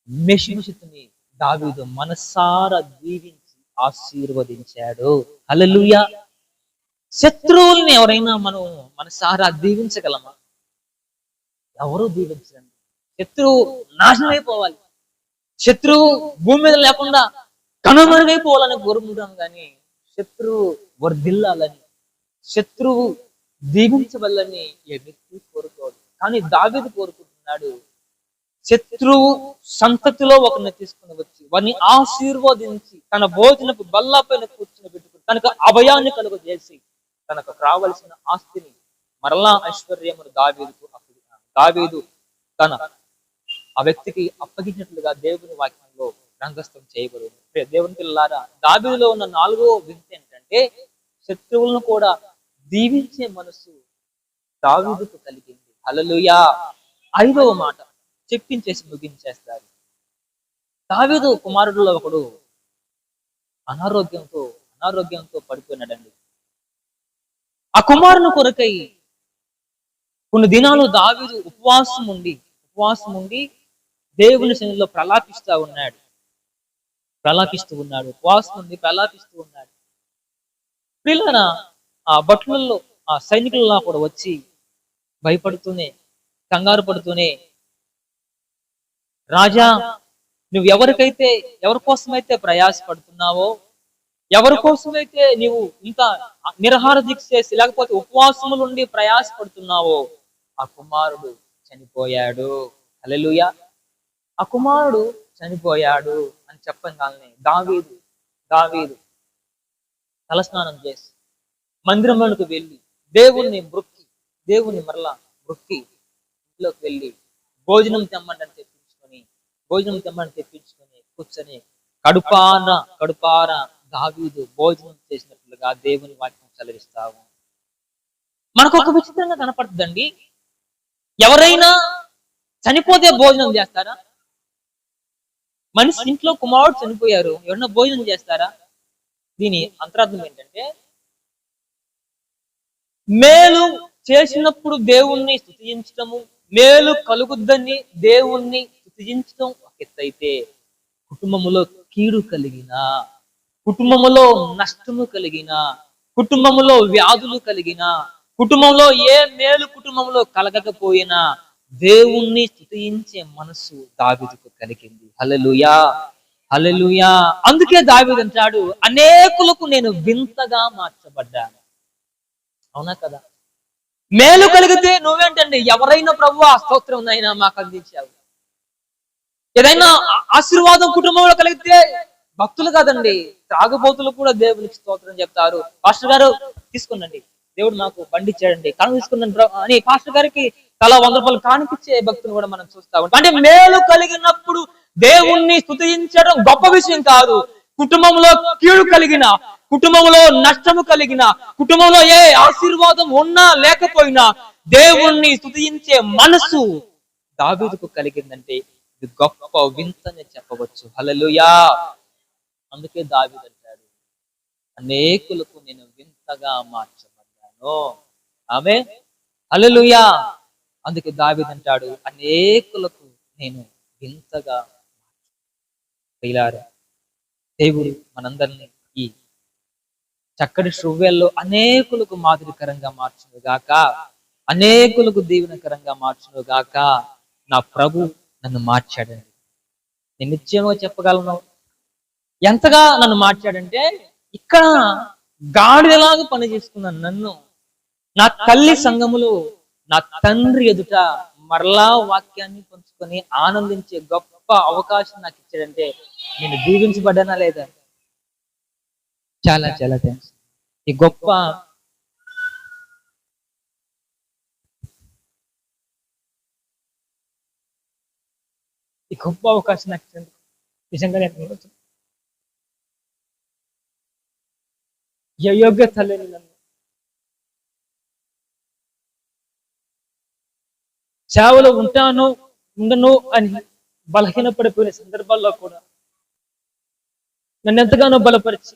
మెషిబోతుని దావీదు మనసారా దీవించి ఆశీర్వదించాడు. హల్లెలూయా. శత్రువుల్ని ఎవరైనా మనం మనసారా దీవించగలమా? ఎవరు దీవించరండి. శత్రువు నాశనం అయిపోవాలి, శత్రువు భూమి మీద లేకుండా కనుమరుగైపోవాలని కోరుకుంటాం, కానీ శత్రువు వర్ధిల్లాలని, శత్రువు దీవించవల్లని ఏ వ్యక్తి కోరుకోడు. కానీ దావీదు కోరుకుంటున్నాడు, శత్రువు సంతతిలో ఒకరిని తీసుకుని వచ్చి వారిని ఆశీర్వదించి తన భోజనపు బల్ల పైన కూర్చుని పెట్టుకుని తనకు అభయాన్ని కలుగజేసి తనకు రావలసిన ఆస్తిని మరలా ఐశ్వర్యమును దావీదు తన ఆ వ్యక్తికి అప్పగించినట్లుగా దేవుని వాక్యంలో రంగస్థం చేయబడింది. దేవుని పిల్లలారా, దావీదులో ఉన్న నాలుగో వింత ఏంటంటే శత్రువులను కూడా దీవించే మనసు దావీదుకు కలిగింది. హల్లెలూయా. ఐదవ మాట చెప్పించేసి ముగించేస్తారు. దావీదు కుమారుడులో ఒకడు అనారోగ్యంతో పడిపోయినాడండి. ఆ కుమారుని కొరకై కొన్ని దినాలు దావీదు ఉపవాసం ఉండి దేవుని సన్నిధిలో ప్రలాపిస్తూ ఉన్నాడు. ఉపవాసం ఉండి ప్రలాపిస్తూ ఉన్నాడు. పిల్లన ఆ భటులలో, ఆ సైనికులలో కూడా వచ్చి భయపడుతూనే, కంగారు పడుతూనే, రాజా, నువ్వు ఎవరి కోసమైతే ప్రయాసపడుతున్నావో, ఎవరి కోసమైతే నీవు ఇంత నిరహార దీక్ష చేసి లేకపోతే ఉపవాసములు ఉండి ప్రయాసపడుతున్నావో, ఆ కుమారుడు చనిపోయాడు. హల్లెలూయా. ఆ కుమారుడు చనిపోయాడు అని చెప్పగానే దావీదు తలస్నానం చేసి మందిరంలోకి వెళ్ళి దేవుని మరలా మొక్కి ఇంట్లోకి వెళ్ళి భోజనం తెమ్మని తెప్పించుకొని కూర్చొని కడుపార దావీదు భోజనం చేసినట్లుగా దేవుని వాక్యం చదివిస్తావు. మనకు ఒక విచిత్రంగా కనపడుతుందండి. ఎవరైనా చనిపోతే భోజనం చేస్తారా? మనిషి ఇంట్లో కుమారుడు చనిపోయారు, ఎవరన్నా భోజనం చేస్తారా? దీని అంతరార్థం ఏంటంటే, మేలు చేసినప్పుడు దేవుణ్ణి స్తుతించటము, మేలు కలుగుద్దని దేవుణ్ణి స్తుతించటం ఒక ఎత్తు అయితే, కుటుంబములో కీడు కలిగిన, కుటుంబములో నష్టము కలిగిన, కుటుంబములో వ్యాధులు కలిగిన, కుటుంబంలో ఏ మేలు కుటుంబంలో కలగకపోయినా దేవుణ్ణి స్తుతించే మనసు దావీదుకు కలిగింది. హల్లెలూయా, హల్లెలూయా. అందుకే దావీదు అంటాడు, అనేకులకు నేను వింతగా మార్చబడ్డాను. అవునా కదా? మేలు కలిగితే నువ్వేంటండి, ఎవరైనా ప్రభువా స్తోత్రం నైనా మాకు అందించావు. ఏదైనా ఆశీర్వాదం కుటుంబంలో కలిగితే భక్తులు కాదండి, త్రాగుబోతులు కూడా దేవునికి స్తోత్రం చెప్తారు. పాస్టర్ గారు తీసుకున్నాండి, దేవుడు నాకు బండి ఇచ్చాడండి, కాను తీసుకున్నాను అని పాస్టర్ గారికి తలా 100 రూపాయలు కానికిచ్చే భక్తులు కూడా మనం చూస్తా ఉంటాం. అంటే మేలు కలిగినప్పుడు దేవుణ్ణి స్తుతించడం గొప్ప విషయం కాదు. కుటుంబంలో కీడు కలిగిన, కుటుంబంలో నష్టము కలిగిన, కుటుంబంలో ఏ ఆశీర్వాదం ఉన్నా లేకపోయినా దేవుణ్ణి స్తుతించే మనసు దావీదుకు కలిగిందంటే ఇది గొప్ప వింతనే చెప్పవచ్చు. హల్లెలూయా. అందుకే దావీదు అంటాడు, అనేకులకు నేను వింతగా మార్చబడ్డాను. ఆమేన్, హల్లెలూయా. అందుకే దావీదు అంటాడు, అనేకులకు నేను వింతగా. ప్రియులారా, దేవుడు మనందరినీ ఈ చక్కటి శ్రువ్యాల్లో అనేకులకు మాదిరికరంగా మార్చును గాక, అనేకులకు దీవెనకరంగా మార్చును గాక. నా ప్రభు నన్ను మార్చాడండి. నేను నిశ్చయంగా చెప్పగలను, ఎంతగా నన్ను మార్చాడంటే, ఇక్కడ గాడిదలాగా పని చేసుకున్నాను నన్ను నా తల్లి సంఘములో నా తండ్రి ఎదుట మరలా వాక్యాన్ని పంచుకొని ఆనందించే గొప్ప అవకాశం నాకు ఇచ్చాడంటే నేను దీవించబడ్డానా లేదా? చాలా చాలా థ్యాంక్స్. ఈ గొప్ప అవకాశం నాకు ఇచ్చింది నిజంగా. యోగ్యత లేని నన్ను సేవలో ఉంటాను ఉండను అని బలహీనపడిపోయిన సందర్భాల్లో కూడా నన్ను ఎంతగానో బలపరిచి,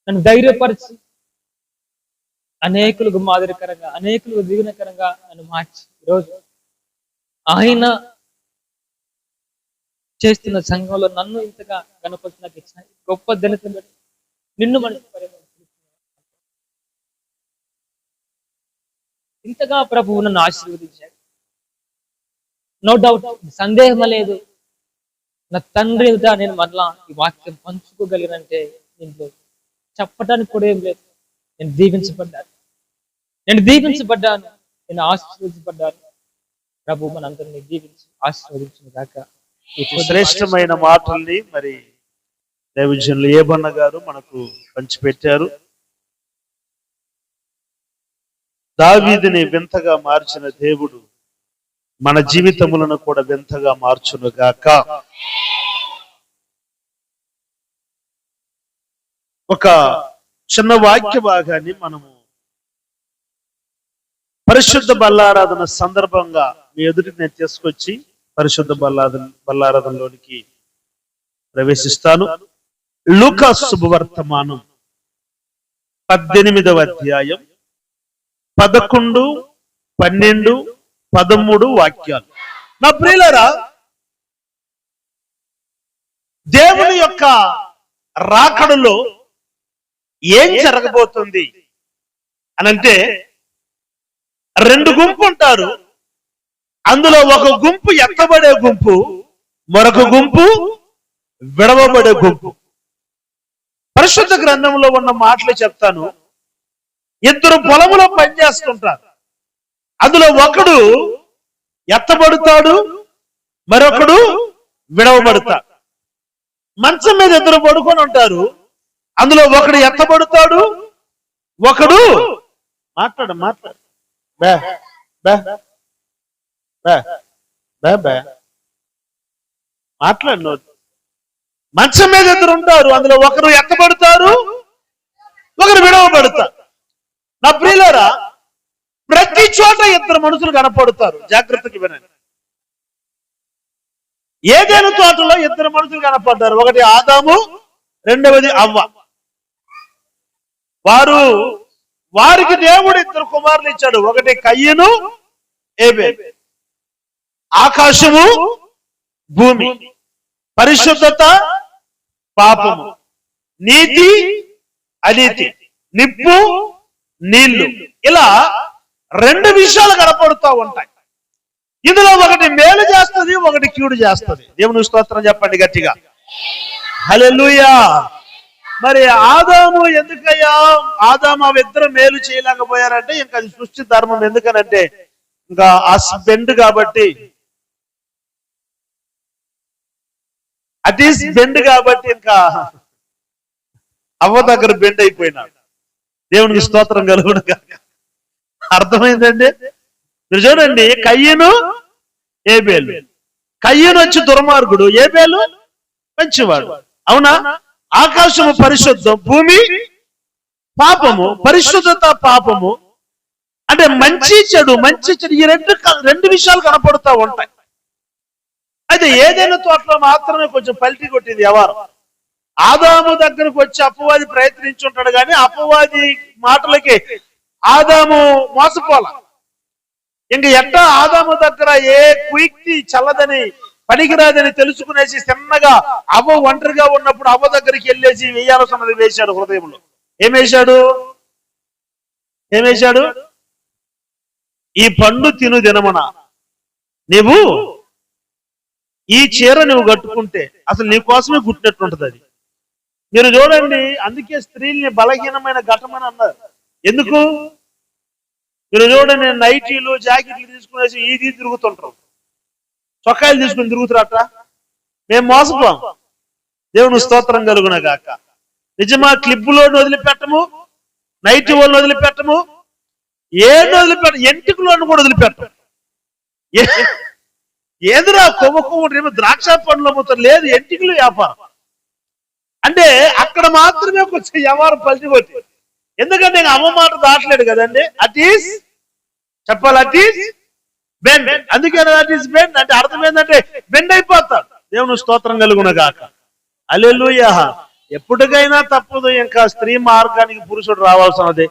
నన్ను ధైర్యపరిచి, అనేకులకు మాదిరికరంగా, అనేకులకు దీవెనకరంగా నన్ను మార్చి ఈరోజు ఆయన చేస్తున్న సంఘంలో నన్ను ఇంతగా కనపరిచి నాకు ఇచ్చిన గొప్ప ధన్యత నిన్ను మనసు ఇంతగా ప్రభువు నన్ను ఆశీర్వదించాడు. నో డౌట్, సందేహం లేదు, నా తండ్రి ఎదుట నేను మరలా ఈ వాక్యం పంచుకోగలిగినంటే దీంట్లో చెప్పడానికి కూడా ఏం లేదు. నేను దీవించబడ్డాను, నేను ఆశీర్వదించబడ్డాను. ప్రభు మనందరినీ దీవించి ఆశీర్వదించిన దాకా. శ్రేష్టమైన మాటల్ని మరి దైవజనులు ఏబన్న గారు మనకు పంచిపెట్టారు. దావీదుని వింతగా మార్చిన దేవుడు మన జీవితములను కూడా వింతగా మార్చును గాక. ఒక చిన్న వాక్య భాగాన్ని మనము పరిశుద్ధ బల్లారాధన సందర్భంగా మీ ఎదుటికి నేను తీసుకొచ్చి పరిశుద్ధ బల్లారాధనలోనికి ప్రవేశిస్తాను. లూకా శుభవర్తమానం 18వ అధ్యాయం 11, 12, 13 వాక్యాలు. నా ప్రియులారా, దేవుని యొక్క రాకడలో ఏం జరగబోతుంది అనంటే, 2 గుంపు ఉంటారు. అందులో ఒక గుంపు ఎత్తబడే గుంపు, మరొక గుంపు విడవబడే గుంపు. పరిశుద్ధ గ్రంథంలో ఉన్న మాటలు చెప్తాను. 2 పొలములో పనిచేస్తుంటారు. అందులో ఒకడు ఎత్తబడతాడు, మరొకడు విడవబడతాడు. మంచం మీద 2 పడుకొని ఉంటారు. అందులో ఒకడు ఎత్తబడతాడు, ఒకడు మాట్లాడు మాట్లాడు. మంచం మీద 2 ఉంటారు. అందులో ఒకరు ఎత్తబడతారు, ఒకరు విడవబడతారు. నా ప్రియులారా, ప్రతి చోట 2 మనుషులు కనపడతారు. జాగ్రత్తగా వినండి. ఏదైనా తోటలో ఇద్దరు మనుషులు కనపడ్డారు. ఒకటి ఆదాము, రెండవది అవ్వ. వారికి దేవుడు ఇద్దరు కుమారులు ఇచ్చాడు. ఒకటి కయ్యను, ఏబేలు. ఆకాశము, భూమి, పరిశుద్ధత, పాపము, నీతి, అనీతి, నిప్పు, నీళ్లు. ఇలా రెండు విషయాలు కనపడుతూ ఉంటాయి. ఇందులో ఒకటి మేలు చేస్తుంది, ఒకటి కీడు చేస్తుంది. దేవుని స్తోత్రం చెప్పండి గట్టిగా. హల్లెలూయా. మరి ఆదాము ఎందుకయ్యా అవి ఇద్దరు మేలు చేయలేకపోయారంటే ఇంకా అది సృష్టి ధర్మం. ఎందుకనంటే ఇంకా ఆ బెండ్ కాబట్టి, అటీస్ బెండ్ కాబట్టి ఇంకా అవ్వ దగ్గర బెండ్ అయిపోయినాడు. దేవునికి స్తోత్రం కలుగును గాక. అర్థమైందండి? మీరు చూడండి, కయ్యను, ఏబేలు. కయ్యను వచ్చి దుర్మార్గుడు, ఏబేలు మంచివాడు. అవునా? ఆకాశము పరిశుద్ధం, భూమి పాపము. పరిశుద్ధత, పాపము అంటే మంచి చెడు. ఈ రెండు విషయాలు కనపడుతూ ఉంటాయి. అయితే ఏదైనా తోటలో మాత్రమే కొంచెం పల్టీ కొట్టింది వ్యవహారం. ఆదాము దగ్గరకు వచ్చి అపవాది ప్రయత్నించుంటాడు, కానీ అపవాది మాటలకి ఆదాము మోసపోల. ఇంక ఎట్టా ఆదాము దగ్గర ఏ కుయుక్తి చల్లదని, పనికిరాదని తెలుసుకునేసి చిన్నగా అవ్వ ఒంటరిగా ఉన్నప్పుడు అవ్వ దగ్గరికి వెళ్ళేసి వేయాల్సినది వేశాడు హృదయంలో. ఏమేశాడు? ఈ పండు తిను దినమున నీవు ఈ చీర నువ్వు కట్టుకుంటే అసలు నీ కోసమే గుట్టినట్టుంటది అది. మీరు చూడండి, అందుకే స్త్రీల్ని బలహీనమైన ఘటమని అన్నారు. ఎందుకు? మీరు చూడండి, నైటీలు, జాకెట్లు తీసుకునేసి ఇది తిరుగుతుంటారు, చొక్కాయలు తీసుకుని తిరుగుతురాట. మేము మోసపోం. దేవుని స్తోత్రం కలుగున గాక. నిజమా? క్లిప్పులోని వదిలిపెట్టము, నైటీ వాళ్ళని వదిలిపెట్టము, ఏది వదిలిపెట్ట, ఎంటికలోని కూడా వదిలిపెట్టము. ఏదిరా కొవ్వు ద్రాక్ష పండ్లు అమ్ముతారు, లేదు ఎంటికలు వ్యాపారం. అంటే అక్కడ మాత్రమే కొంచెం వ్యవహారం పలిచిపోతుంది. ఎందుకంటే అమ్మ మాట దాటలేడు కదండి. అటీస్ చెప్పాలి, అటీస్ బెండ్. అందుకే అటీస్ బెండ్ అంటే అర్థం ఏంటంటే బెండ్ అయిపోతాడు. దేవుని స్తోత్రం కలుగున గాక. హల్లెలూయా. ఎప్పటికైనా తప్పదు ఇంకా స్త్రీ మార్గానికి పురుషుడు రావాల్సినది.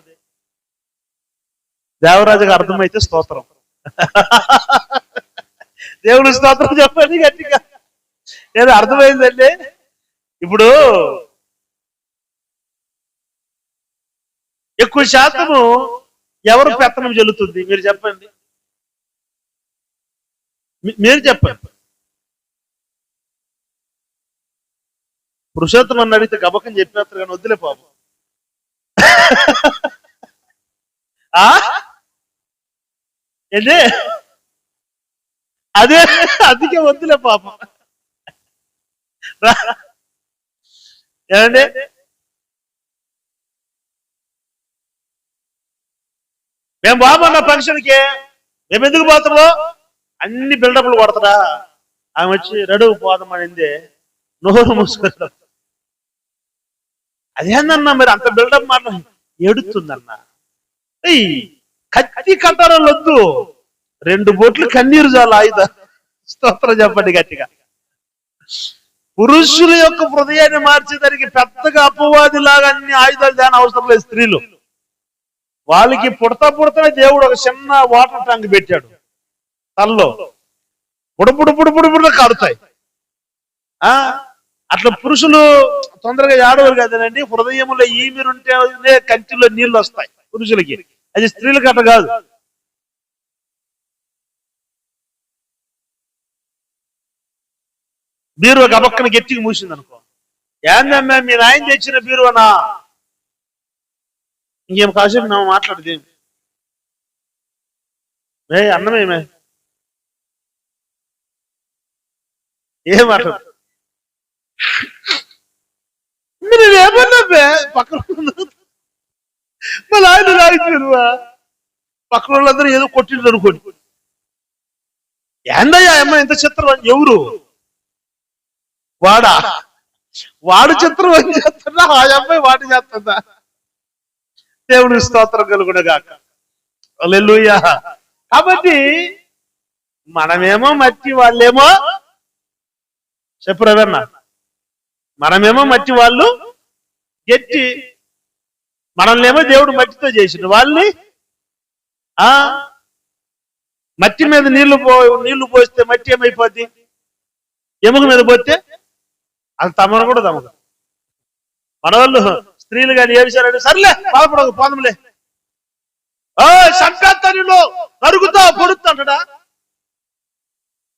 దేవరాజుకి అర్థమైతే స్తోత్రం. దేవుని స్తోత్రం చెప్పండి గట్టిగా. ఏదో అర్థమైందండి. ఇప్పుడు ఎక్కువ శాతము ఎవరు పెత్తనం చెల్లుతుంది? మీరు చెప్పండి. మీరు చెప్పండి. పురుషోత్తం అని అడిగితే గబకం చెప్పేస్తారు, కానీ వద్దులే పాపం. అదే అందుకే వద్దులే పాపం. ఏమండి? మేము బాబన్న ఫంక్షన్కి మేము ఎందుకు పోతామో అన్ని బిల్డప్లు కొడతారా? ఆమె వచ్చి రెడీ పోదామనింది, నోరు మూసుకుంటాం. అదేందన్నా మరి అంత బిల్డప్ మాట ఏడుతుందన్నా. కత్తి కట్టారని వద్దు, 2 బొట్లు కన్నీరు చాలు ఆయుధ. స్తోత్రం చెప్పండి గట్టిగా. పురుషుల యొక్క హృదయాన్ని మార్చేదానికి పెద్దగా అపవాది లాగా అన్ని ఆయుధాలు దాని అవసరం లేదు. స్త్రీలు వాళ్ళకి పుడతనే దేవుడు ఒక చిన్న వాటర్ ట్యాంక్ పెట్టాడు తల్లో, పుడుపుడు కారుతాయి. అట్లా పురుషులు తొందరగా ఆడవారు కదండి. హృదయంలో ఈమిరుంటే కంటిలో నీళ్లు వస్తాయి పురుషులకి, అది స్త్రీలకి అట్లా కాదు. బీరువా గబక్కన గట్టిగా మూసింది అనుకో, ఏందమ్మా మీ నాయన తెచ్చిన బీరువానా? ఇంకేం కాసేపు మేము మాట్లాడదేమి. అన్నమేమే ఏం మాట్లాడు? మీరు ఏమన్నా పక్కన మా నాయన రాయిపోయారువా, పక్కన వాళ్ళందరూ ఏదో కొట్టిండు అనుకోండి. ఏందయ్యా అమ్మ ఇంత చిత్రం? ఎవరు వాడు చిత్రం ఏం చేస్తున్నా, ఆ అమ్మాయి వాటి చేస్తుందా? దేవుని స్తోత్రం కలుగును గాక. హల్లెలూయా. కాబట్టి మనమేమో మట్టి, వాళ్ళేమో చెప్పరవన్నా. మనమేమో మట్టి, వాళ్ళు గట్టి. మనల్నేమో దేవుడు మట్టితో చేసిండు, వాళ్ళని మట్టి మీద నీళ్లు పోస్తే మట్టి ఏమైపోద్ది? ఎముక మీద పోతే అది తమను కూడా తమకు. మన వాళ్ళు స్త్రీలు కానీ ఏ విషయాలు సర్లే బాధపడకు పోదంలే, సంక్రాంతిలో నరుగుతా పొడుతా అంటడా.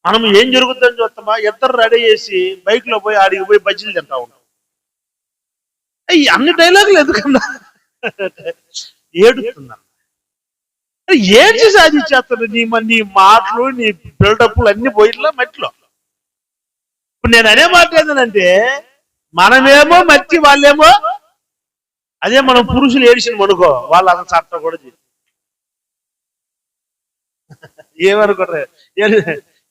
మనం ఏం జరుగుతుందని చూస్తామా? ఇద్దరు రెడీ చేసి బైక్ లో పోయి ఆడికి పోయి బజ్జీలు తింటా ఉంటాం. ఈ అన్ని డైలాగులు ఎందుకన్నా ఏడుతున్నా? ఏంటి సాధించేస్తాడు నీ మాటలు, నీ బిల్డప్లు అన్ని పోయిట్లా మట్టిలో. ఇప్పుడు నేను అనే మాట ఏంటంటే, మనమేమో మట్టి, వాళ్ళేమో అదే. మనం పురుషులు ఏడిసిన అనుకో, వాళ్ళు అంత చట్టం కూడా చేసి ఏమనుకుంటారు?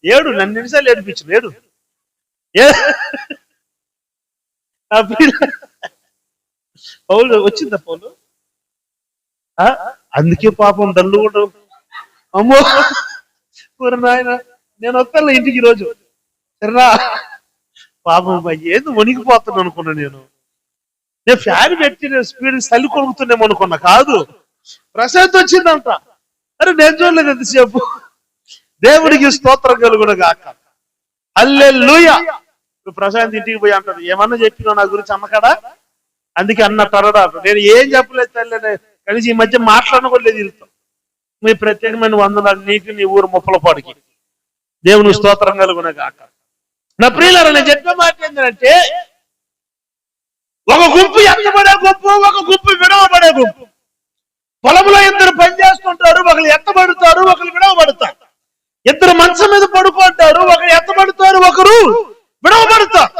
ఏడు, నన్ను నిమిషాలు ఏడిపించు. ఏడు పౌలు వచ్చిందా? పౌలు అందుకే పాపం దళ్ళు కూడా. అమ్మో నాయన, నేను వస్తాను ఇంటికి రోజు. సరేనా? పాపం ఏంది వణికిపోతాను అనుకున్నా. నేను ఫ్యాన్ పెట్టి స్పీడ్ చలి కొనుక్కుతున్నామో అనుకున్నా. కాదు, ప్రశాంత్ వచ్చిందంట. అరే నేను చూడలేదు ఎంతసేపు. దేవుడికి స్తోత్రం కలుగును గాక. హల్లెలూయా. ప్రశాంత్ ఇంటికి పోయి అంటాడు, ఏమన్నా చెప్పినా నా గురించి అమ్మకాడా? అందుకే అన్నట్టు అనడా. నేను ఏం చెప్పలేదు తల్లి, కలిసి ఈ మధ్య మాట్లాడకూడలేదు వీళ్ళతో. మీ ప్రత్యేకమైన వందనాలు నీకు, నీ ఊరు ముప్పలపాడికి. దేవుని స్తోత్రం కలుగును గాక. నా ప్రియులారా, నేను చెప్పే మాట ఏంటంటే, ఒక గుంపు ఎత్తబడే గుంపు, ఒక గుంపు విడవబడే గుంపు. పొలంలో ఇద్దరు పని చేస్తుంటారు, ఒకరు ఎత్తబడతారు, ఒకరు విడవబడతారు. ఇద్దరు మంచం మీద పడుకుంటారు, ఒకరు ఎత్తబడతారు, ఒకరు విడవబడతారు.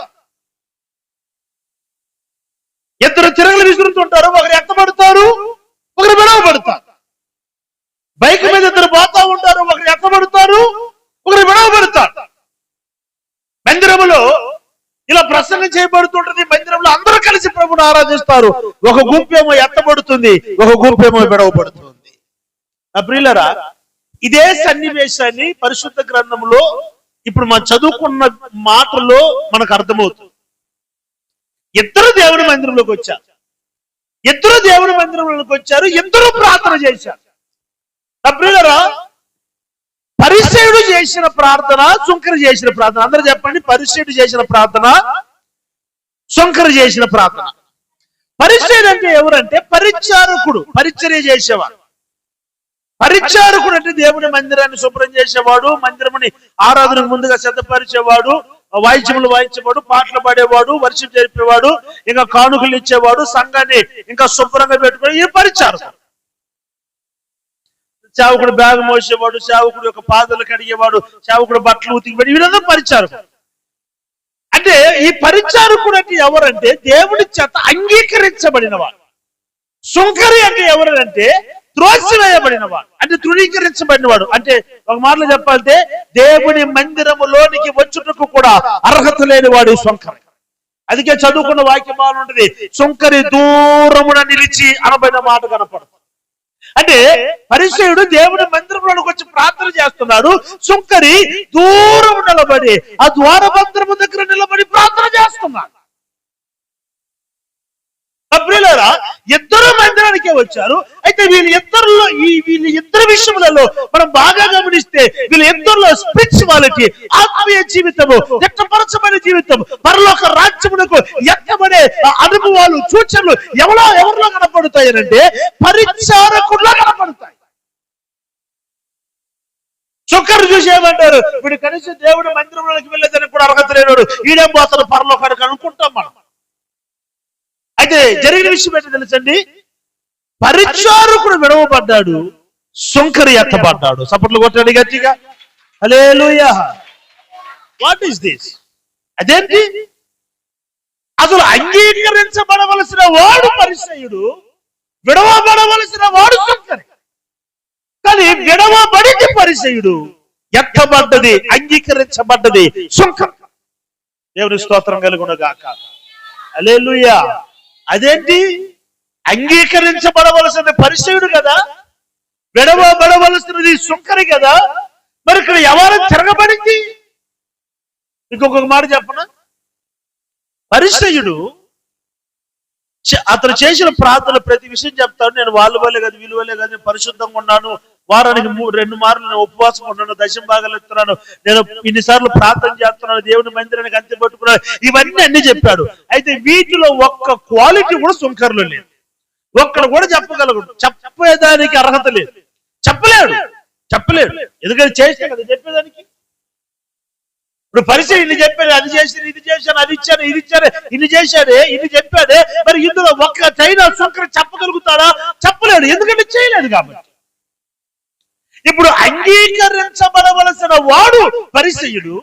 ఇద్దరు తిరగలు విసురుతుంటారు, ఒకరు ఎత్తబడతారు, ఒకరు విడవబడతారు. బైక్ మీద ఇద్దరు పోతా ఉంటారు, ఒకరు ఎత్తబడతారు, ఒకరు విడవబడతారు. మందిరములో ఇలా ప్రసంగం చేయబడుతుంటది. మందిరంలో అందరూ కలిసి ప్రభుని ఆరాధిస్తారు. ఒక గుంపేమో ఎత్తబడుతుంది, ఒక గుంపేమో విడవబడుతుంది. నా ప్రియులారా, ఇదే సన్నివేశాన్ని పరిశుద్ధ గ్రంథంలో ఇప్పుడు మనం చదువుకున్న మాటలో మనకు అర్థమవుతుంది. ఇద్దరు దేవుని మందిరంలోకి వచ్చారు, ఇద్దరు దేవుని మందిరంలోకి వచ్చారు, ఇద్దరు ప్రార్థన చేశారు. నా ప్రియులారా, పరిసయ్యుడు చేసిన ప్రార్థన, సుంకరి చేసిన ప్రార్థన. అందరూ చెప్పండి, పరిసయ్యుడు చేసిన ప్రార్థన, సుంకరి చేసిన ప్రార్థన. పరిసయ్యుడు అంటే ఎవరంటే పరిచారకుడు, పరిచర్య చేసేవాడు. పరిచారకుడు అంటే దేవుని మందిరాన్ని శుభ్రం చేసేవాడు, మందిరముని ఆరాధనకు ముందుగా సిద్ధపరిచేవాడు, వాయిద్యములు వాయించేవాడు, పాటలు పాడేవాడు, వర్షం జరిపేవాడు, ఇంకా కానుకలు ఇచ్చేవాడు, సంఘాన్ని ఇంకా శుభ్రంగా పెట్టుకుని ఈ పరిచారకుడు. సేవకుడు బ్యాగ్ మోసేవాడు, సేవకుడు యొక్క పాదలు కడిగేవాడు, సేవకుడు బట్టలు ఉతికివాడు. వీళ్ళందరూ పరిచారకుడు. అంటే ఈ పరిచారకుడు అంటే ఎవరంటే దేవుడి చేత అంగీకరించబడిన వాడు. సుంకరి అంటే ఎవరంటే త్రోసివేయబడిన వాడు, అంటే తృణీకరించబడిన వాడు. అంటే ఒక మాటలో చెప్పాలంటే దేవుని మందిరములోనికి వచ్చుటకు కూడా అర్హత లేని వాడు సుంకరి. అందుకే చదువుకున్న వాక్యం బాగుంటుంది, సుంకరి దూరమున నిలిచి అనబడిన మాట కనపడుతుంది. అంటే పరిసయ్యుడు దేవుని మందిరంలోకి వచ్చి ప్రార్థన చేస్తున్నాడు, సుంకరి దూరం నిలబడి ఆ ద్వారబంధము దగ్గర నిలబడి ప్రార్థన చేస్తున్నాడు. ప్రియులారా, ఇద్దరు మందిరానికే వచ్చారు. అయితే వీళ్ళ ఇద్దరు విషయములలో మనం బాగా గమనిస్తే, వీళ్ళ ఇద్దరులో స్పిరిచువాలిటీ, ఆత్మీయ జీవితము, వ్యక్తపరచబడే జీవితం, పరలోక రాజ్యమునకు ఎక్కబడే అనుభవాలు, సూచనలు ఎవరిలో కనపడతాయనంటే పరిచారకుల్లో కనపడతాయి. సుంకరు చూసి ఏమంటారు, వీడు కనీసం దేవుడి మందిరంలోకి వెళ్ళేదని కూడా అర్హత లేనివాడు, ఈడేం పోతాడు పరలోకానికి అనుకుంటాం మనం. అయితే జరిగిన విషయం ఏంటో తెలుసండి, పరిచారకుడు విడవబడ్డాడు, సుంకరి ఎత్తబడ్డాడు. చప్పట్లు కొట్టాడు గట్టిగా. హల్లెలూయా. What is this? అదేంటి? అసలు అంగీకరించబడవలసిన వాడు పరిసయ్యుడు, విడవబడవలసిన వాడు సుంకరి. కానీ విడవబడింది పరిసయ్యుడు, ఎత్తబడ్డది, అంగీకరించబడ్డది సుంకరి. దేవుని స్తోత్రం కలుగును గాక. హల్లెలూయా. అదేంటి? అంగీకరించబడవలసిన పరిసయ్యుడు కదా, విడవబడవలసినది సుంకరి కదా. మరి ఇక్కడ ఎవరు తిరగబడింది? ఇంకొక మాట చెప్పనా, పరిసయ్యుడు అతను చేసిన ప్రార్థన ప్రతి విషయం చెప్తాడు. నేను వాళ్ళ వల్లే కాదు, వీళ్ళ వల్లే కాదు, నేను పరిశుద్ధంగా ఉన్నాను, వారానికి 2 మార్లు నేను ఉపవాసం ఉన్నాను, దశమ భాగాలు ఎత్తున్నాను, నేను ఇన్నిసార్లు ప్రార్థన చేస్తున్నాను, దేవుని మందిరానికి అంతే పట్టుకున్నాను, ఇవన్నీ అన్ని చెప్పాడు. అయితే వీటిలో ఒక్క క్వాలిటీ కూడా సుంకర్లో లేదు. ఒక్కడు కూడా చెప్పగలడు, చెప్పేదానికి అర్హత లేదు, చెప్పలేడు. ఎందుకంటే చేస్తే కదా చెప్పేదానికి. ఇప్పుడు పరిచయం ఇన్ని చెప్పాడు, అది చేశాను, ఇది చేశాను, అది ఇచ్చాను, ఇది ఇచ్చాను, ఇన్ని చేశాడే, ఇన్ని చెప్పాడే, మరి ఇందులో ఒక్క చైనా సుంకర చెప్పగలుగుతాడా? చెప్పలేడు, ఎందుకంటే చేయలేదు కాబట్టి. ఇప్పుడు అంగీకరించబడవలసిన వాడు పరిసయ్యుడు,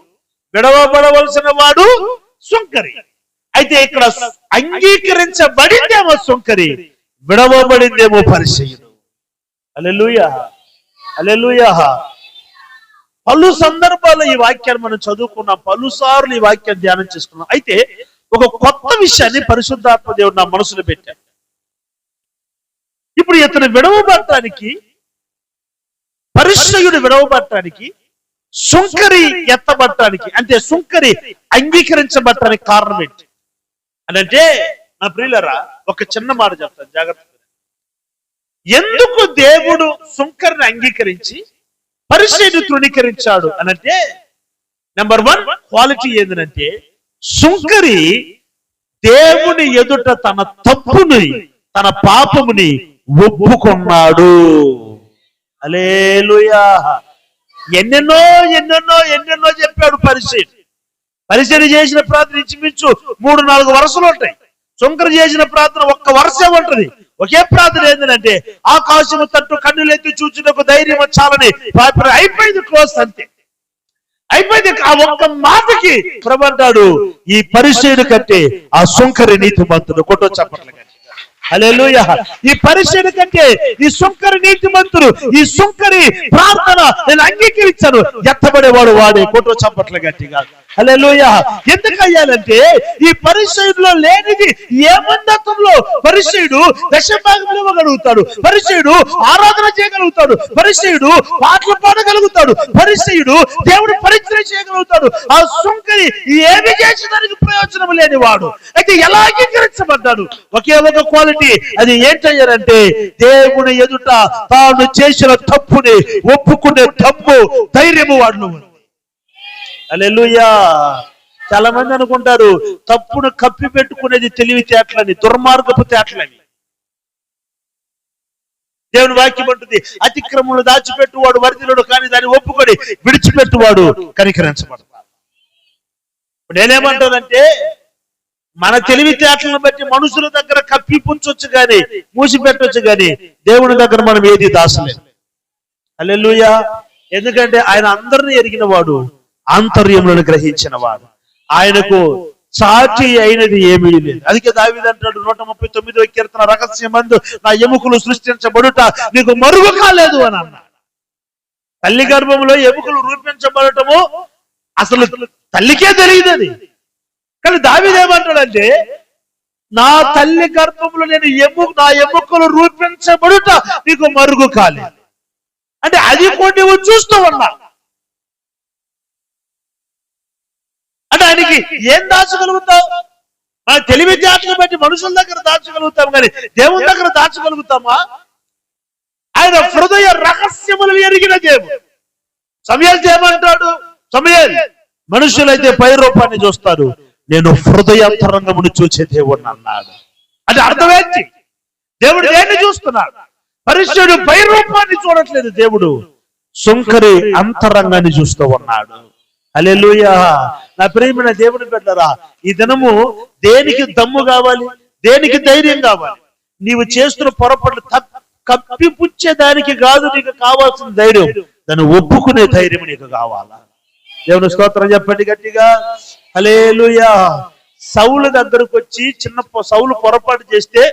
విడవబడవలసిన వాడు సుంకరి. అయితే ఇక్కడ అంగీకరించబడిందేమో సుంకరి, విడవబడిందేమో పరిసయ్యుడు. హల్లెలూయా, హల్లెలూయా. పలు సందర్భాల్లో ఈ వాక్యాన్ని మనం చదువుకున్నాం, పలుసార్లు ఈ వాక్యాన్ని ధ్యానం చేసుకున్నాం. అయితే ఒక కొత్త విషయాన్ని పరిశుద్ధాత్మ దేవుడు నా మనసులో పెట్టాడు. ఇప్పుడు ఇతను విడవబడటానికి, పరిసయ్యుడు విడవబడటానికి, సుంకరి ఎత్తబడటానికి, అంటే సుంకరి అంగీకరించబడటానికి కారణం ఏంటి అంటే, నా ప్రియులరా ఒక చిన్న మాట చెప్తాను జాగ్రత్తగా. ఎందుకు దేవుడు సుంకరిని అంగీకరించి పరిసయ్యుడు తృణీకరించాడు అనంటే, నెంబర్ 1 క్వాలిటీ ఏంటంటే, సుంకరి దేవుని ఎదుట తన తప్పుని, తన పాపముని ఒప్పుకున్నాడు. హల్లెలూయా. ఎన్నెన్నో చెప్పాడు పరిసయ్యుడు చేసిన ప్రార్థన ఇంచుమించు 3-4 వరుసలు ఉంటాయి. సుంకరి చేసిన ప్రార్థన ఒక్క వరుసే ఉంటది. ఒకే ప్రార్థన ఏంటంటే, ఆకాశము తట్టు కన్నులెత్తి చూచుటకు ధైర్యం చాలని, అయిపోయింది, క్లోజ్, అంతే అయిపోయింది. ఆ ఒక్క మాటకి ప్రభు అంటాడు, ఈ పరిసయ్యుడు కంటే ఆ సుంకరి నీతిమంతుడు. కొట్టో చప్పట్ల. హల్లెలూయా. ఈ పరిసయ్యుడు కంటే ఈ సుంకరి నీతిమంతుడు. ఈ సుంకరి ప్రార్థన నేను అంగీకరించాను, ఎత్తబడేవాడు వాడే. కొట్టో చప్పట్ల గట్టిగా. హల్లెలూయా. ఎందుకు అయ్యాలంటే, ఈ పరిసయ్యుడిలో లేనిది ఏమందత్వంలో పరిసయ్యుడు దశభాగంలో ఇవ్వగలుగుతాడు, పరిసయ్యుడు ఆరాధన చేయగలుగుతాడు, పరిసయ్యుడు పాటలు పాడగలుగుతాడు, పరిసయ్యుడు దేవుడు పరిచయం చేయగలుగుతాడు. ఆ సుంకరి ఏమి చేసేదానికి ప్రయోజనం లేనివాడు. అయితే ఎలా అంగీకరించబడ్డాడు? ఒకే ఒక క్వాలిటీ, అది ఏంటయ్యారంటే, దేవుని ఎదుట తాను చేసిన తప్పుని ఒప్పుకునే తప్పు ధైర్యము వాడు. హల్లెలూయా. చాలా మంది అనుకుంటారు తప్పును కప్పి పెట్టుకునేది తెలివితేటలని, దుర్మార్గపు తేటలని. దేవుని వాక్యం అంటుంది, అతిక్రమములు దాచిపెట్టువాడు వర్ధిల్లుడు, కానీ దాన్ని ఒప్పుకొని విడిచిపెట్టువాడు కనికరించబడతాడు. నేనేమంటానంటే, మన తెలివితేటలను బట్టి మనుషుల దగ్గర కప్పి పుంచొచ్చు కానీ, మూసిపెట్టొచ్చు కానీ, దేవుని దగ్గర మనం ఏది దాచలేము. హల్లెలూయా. ఎందుకంటే ఆయన అందరినీ ఎరిగిన వాడు, ఆంతర్యములను గ్రహించిన వాడు, ఆయనకు సాటి అయినది ఏమీ లేదు. అందుకే దావీదు అంటాడు 139వ కీర్తన, రహస్యమందు నా ఎముకలు సృష్టించబడుట నీకు మరుగు కాలేదు అని అన్నాడు. తల్లి గర్భంలో ఎముకలు రూపించబడటము అసలు తల్లికే తెలియదు అది. కానీ దావీదు ఏమంటాడంటే, నా తల్లి గర్భంలో నా ఎముకలు రూపించబడుట నీకు మరుగు కాలేదు. అంటే అది కూడా నువ్వు చూస్తూ ఉన్నా. అంటే ఆయనకి ఏం దాచగలుగుతావు? మన తెలివితేటలు బట్టి మనుషుల దగ్గర దాచగలుగుతాం, కానీ దేవుని దగ్గర దాచగలుగుతామా? ఆయన హృదయ రహస్యములు ఎరిగిన దేవుడు. సమూయేలు ఏమంటాడు? సమూయేలు, మనుషులైతే పై రూపాన్ని చూస్తారు, నేను హృదయాంతరంగమును చూసే దేవుడిని అన్నాడు. అంటే అర్థమేంటి? దేవుడు దేన్ని చూస్తున్నాడు? పరిశుద్ధుడు పై రూపాన్ని చూడట్లేదు, దేవుడు సుంకరి అంతరంగాన్ని చూస్తూ ఉన్నాడు. హల్లెలూయా. నా ప్రియమైన దేవుని బిడ్డలారా, ఈ దినము దేనికి దమ్ము కావాలి? దేనికి ధైర్యం కావాలి? నీవు చేస్తున్న పొరపాట్లు కప్పిపుచ్చేదానికి కాదు నీకు కావాల్సిన ధైర్యం, దాన్ని ఒప్పుకునే ధైర్యం నీకు కావాలా? దేవుని స్తోత్రం చెప్పండి గట్టిగా. హల్లెలూయా. సౌలు దగ్గరకు వచ్చి సౌలు పొరపాటు చేస్తే,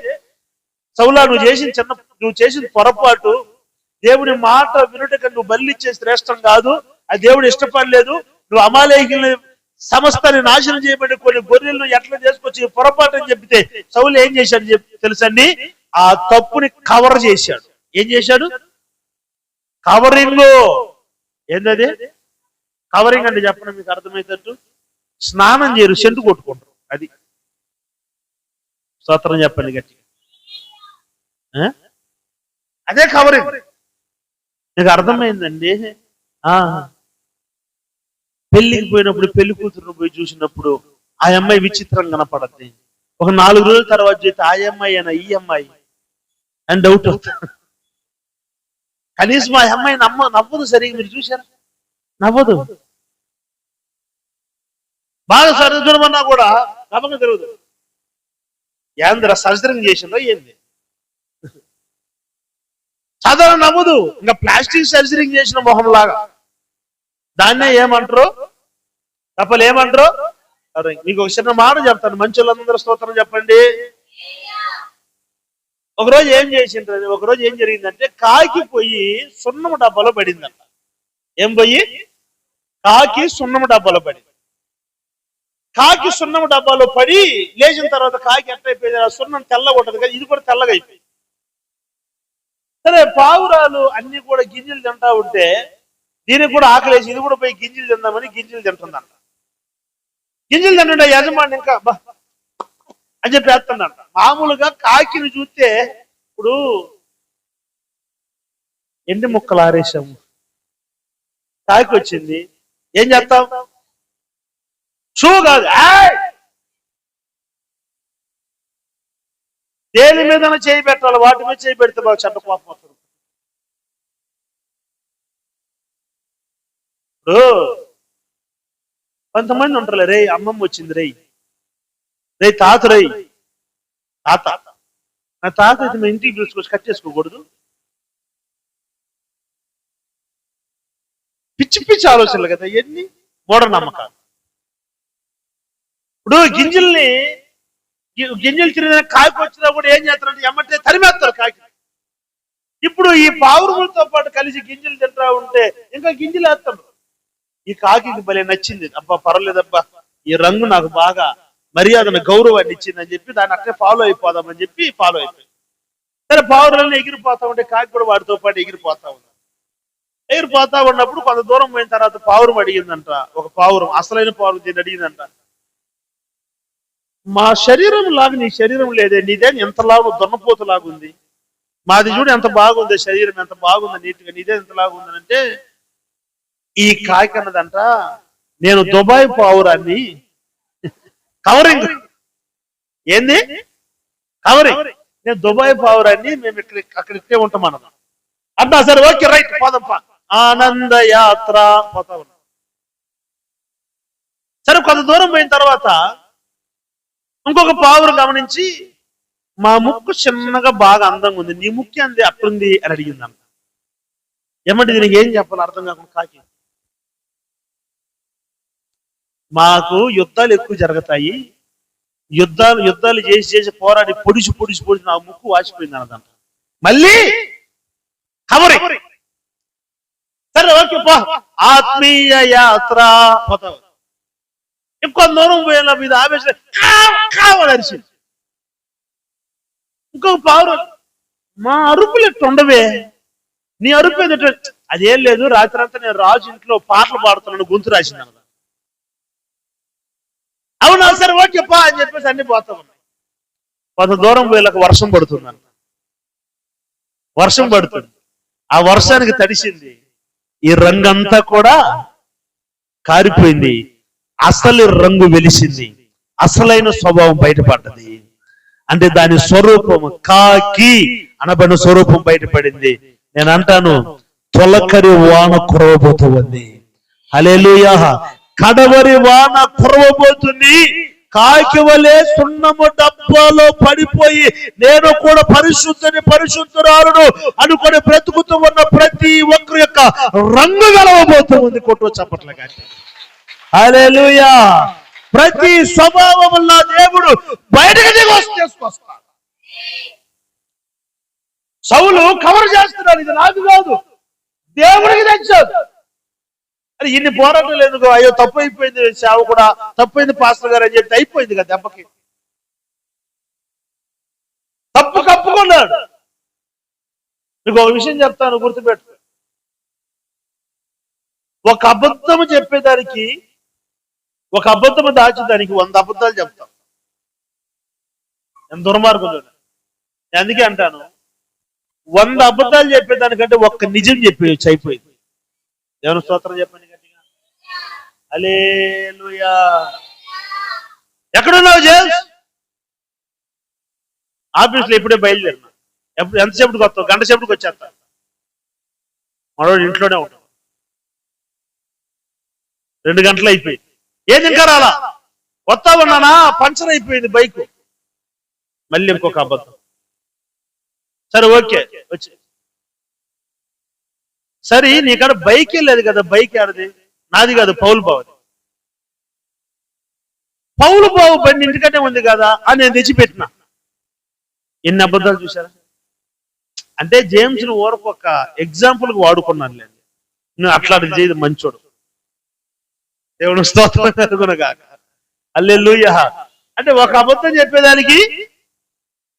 సౌలా నువ్వు చేసిన పొరపాటు దేవుని మాట వినుటకు నువ్వు బలిచ్చే శ్రేష్టం కాదు, అది దేవుడు ఇష్టపడలేదు, నువ్వు అమాలేకుల్ని సమస్తాన్ని నాశనం చేయబడి కొన్ని గొర్రెలను ఎట్లా చేసుకొచ్చి పొరపాటు అని చెప్తే సౌలు ఏం చేశాడు తెలుసండి? ఆ తప్పుని కవర్ చేశాడు. ఏం చేశాడు? కవరింగ్. ఏంటది కవరింగ్ అంటే? చెప్పండి మీకు అర్థమయ్యేటట్టు. స్నానం చేయరు, సెంటు కొట్టుకుంటారు. అది స్తోత్రం చెప్పండి గట్టిగా. అదే కవరింగ్. మీకు అర్థమైందండి? పెళ్లికి పోయినప్పుడు పెళ్లి కూతురు పోయి చూసినప్పుడు ఆ అమ్మాయి విచిత్రం కనపడద్ది. ఒక 4 రోజుల తర్వాత చూస్తే ఆ అమ్మాయి అయినా ఈ అమ్మాయి అని డౌట్ అవుతుంది. కనీసం ఆ అమ్మాయి నవ్వదు సరిగ్గా. మీరు చూసారా? నవ్వదు. బాగా సరిగ్గా చూడమన్నా కూడా నమ్మకం తిరగదు. ఏంద్ర సర్జరీ చేసిందో ఏంది? సాధారణ నవ్వదు. ఇంకా ప్లాస్టిక్ సర్జరీ చేసిన మొహం లాగా. దాన్నే ఏమంటారు? తప్పలు ఏమంటారు? మీకు ఒక చిన్న మాట చెప్తాను. మంచి వాళ్ళందరూ స్తోత్రం చెప్పండి. ఒకరోజు ఏం జరిగిందంటే కాకి పోయి సున్నము డబ్బాలో పడిందంట. ఏం పోయి? కాకి సున్నము డబ్బాలో పడింది. కాకి సున్నము డబ్బాలో పడి లేచిన తర్వాత కాకి ఎట్టయిపోయింది? ఆ సున్నం తెల్లగా ఉంటది కదా, ఇది కూడా తెల్లగా అయిపోయింది. సరే, పావురాలు అన్ని కూడా గింజలు తింటా ఉంటే దీనికి కూడా ఆకలేసి ఇది కూడా పోయి గింజలు తిందామని గింజలు తింటుందంట. గింజలు తింటుంటే యజమాని ఇంకా అని చెప్పి వేస్తుందంట. మామూలుగా కాకిని చూస్తే ఇప్పుడు ఎండి ముక్కలు ఆరేసాము, కాకి వచ్చింది, ఏం చేస్తాం? షూ కాదు, దేని మీద చేయి పెట్టాలి, వాటి మీద చేయి పెడితే బాగా చెడ్డ కోపం వస్తుంది. ఇప్పుడు కొంతమంది ఉంటారు, రే అమ్మమ్మ వచ్చింది, రే తాత, తాత నా తాత అయితే మేము ఇంటికి పిలుచుకొచ్చి కట్టేసుకోకూడదు. పిచ్చి పిచ్చి ఆలోచనలు కదా ఇవన్నీ, మూఢనమ్మకాలు. ఇప్పుడు గింజలు తిరిగిన కాకి వచ్చినా కూడా ఏం చేస్తారంటే ఎమ్మటే తరిమేస్తారు కాకి. ఇప్పుడు ఈ పావురములతో పాటు కలిసి గింజలు తింటా ఉంటే ఇంకా గింజలు వేస్తాడు. ఈ కాకి భలే నచ్చింది, అబ్బా పర్వాలేదబ్బా, ఈ రంగు నాకు బాగా మర్యాదను గౌరవాన్ని ఇచ్చిందని చెప్పి దాన్ని అట్లే ఫాలో అయిపోదామని చెప్పి ఫాలో అయిపోయింది. సరే, పావురాలను ఎగిరిపోతా ఉంటే కాకి కూడా వాటితో పాటు ఎగిరిపోతా ఉన్నప్పుడు కొంత దూరం పోయిన తర్వాత పావురం అడిగిందంట. ఒక పావురం, అసలైన పావురం దీన్ని అడిగిందంట, మా శరీరం లాగా నీ శరీరం లేదే, నీదే ఎంత లాగా దున్నపోతు లాగుంది, మాది చూడు ఎంత బాగుంది, శరీరం ఎంత బాగుంది నీట్గా, నీదే ఎంత లాగుందని అంటే ఈ కాకి అన్నదంట, నేను దుబాయ్ పావురాన్ని. కవరింగ్ ఏంది? కవరింగ్. నేను దుబాయ్ పావురాన్ని, మేము అక్కడికే ఉంటాం అన్నది. అన్నా సరే, ఓకే రైట్, పోదప్ప, ఆనంద యాత్ర పోతా ఉన్నాం. సరే, కొంత దూరం పోయిన తర్వాత ఇంకొక పావురం గమనించి, మా ముక్కు చిన్నగా బాగా అందంగా ఉంది, నీ ముక్కు అంది అట్లుంది అని అడిగిందంట. ఏమంటే దీనికి ఏం చెప్పాలి అర్థం కాకుండా కాకి, మాకు యుద్ధాలు ఎక్కువ జరుగుతాయి, యుద్ధాలు చేసి పోరాడి పొడిచి నా ముక్కు వాచిపోయింది అన్నదంట. మళ్ళీ కవరింగ్. సరే, ఓకే పో, ఆత్మీయ యాత్ర పోతావు. ఇంకో దూరం పోయిన మీద ఆవేశం కావాలరిచింది. ఇంకొక పావురం, మా అరుపులు ఎట్టు ఉండవే, నీ అరుపు ఏదట. అదేం లేదు, రాత్రి అంతా నేను రాజు ఇంట్లో పాటలు పాడుతున్నాను, గొంతు రాసింది అన్నది. అవునా, సరే ఓకే పా అని చెప్పేసి అన్ని పోతా ఉన్నాయి. కొంత దూరం పోయేలాక వర్షం పడుతుందంట. వర్షం పడుతుంది, ఆ వర్షానికి తడిసింది, ఈ రంగంతా కూడా కారిపోయింది, అసలు రంగు వెలిసింది, అసలైన స్వభావం బయటపడ్డది. అంటే దాని స్వరూపం, కాకి అనబడిన స్వరూపం బయటపడింది. నేను అంటాను, తొలకరి వాన కురవబోతుంది. హల్లెలూయా. కడవరి వాన కురవబోతుంది. కాకి వలె సున్నము డబ్బాలో పడిపోయి నేను కూడా పరిశుద్ధురాలను అనుకొని బ్రతుకుతూ ఉన్న ప్రతి ఒక్కరి యొక్క రంగు వెలవబోతుంది. కొట్టు చప్పట్ల కానీ. హల్లెలూయా. ప్రతి స్వభావం వల్ల దేవుడు బయటకు తీసుకొస్తాడు. సౌలు కవర్ చేస్తున్నాడు, ఇది నాకు కాదు, దేవుడికి తెచ్చాడు. అది ఇన్ని పోరాటం ఎందుకు? అయ్యో తప్పు అయిపోయింది, సేవ కూడా తప్పైంది పాస్టర్ గారు అని చెప్పి అయిపోయింది కదా దెబ్బకి. తప్పు కప్పుకున్నాడు. మీకు ఒక విషయం చెప్తాను, గుర్తుపెట్టు. ఒక అబద్ధము చెప్పేదానికి, ఒక అబద్ధము దాచేదానికి 100 అబద్ధాలు చెప్తాం. ఎంత దుర్మార్గం చూడండి. అందుకే అంటాను 100 అబద్ధాలు చెప్పేదానికంటే ఒక్క నిజం చెప్పేయచ్చు, అయిపోయింది. దేవుని స్తోత్రం చెప్పండి గట్టిగా. హల్లెలూయా. ఎక్కడున్నావు జేమ్స్? ఆఫీస్లో ఇప్పుడే బయలుదేరినా. ఎంతసేపటికి వస్తావు? గంట సేపటికి వచ్చేస్తా. మనోడు ఇంట్లోనే ఉంటాం. 2 గంటలు అయిపోయింది. ఏది ఇంకా రాలా? వస్తా ఉన్నానా, పంచర్ అయిపోయింది బైక్. మళ్ళీ ఇంకొక అబద్ధం. సరే ఓకే వచ్చి. సరే నీకాడ బైక్ లేదు కదా, బైక్ ఆడది నాది కాదు, పౌలు బావది. పౌలు బావు బండి ఇంటికంటే ఉంది కదా అని నేను తెచ్చిపెట్టిన. ఎన్ని అబద్ధాలు చూసారా? అంటే జేమ్స్ ను ఊరకు ఒక ఎగ్జాంపుల్ కి వాడుకున్నాను లేదు. నువ్వు అట్లాంటి చేయదు, మంచోడు. దేవుని స్తోత్రం కలుగునగాక. హల్లెలూయా. అంటే ఒక అబద్ధం చెప్పేదానికి,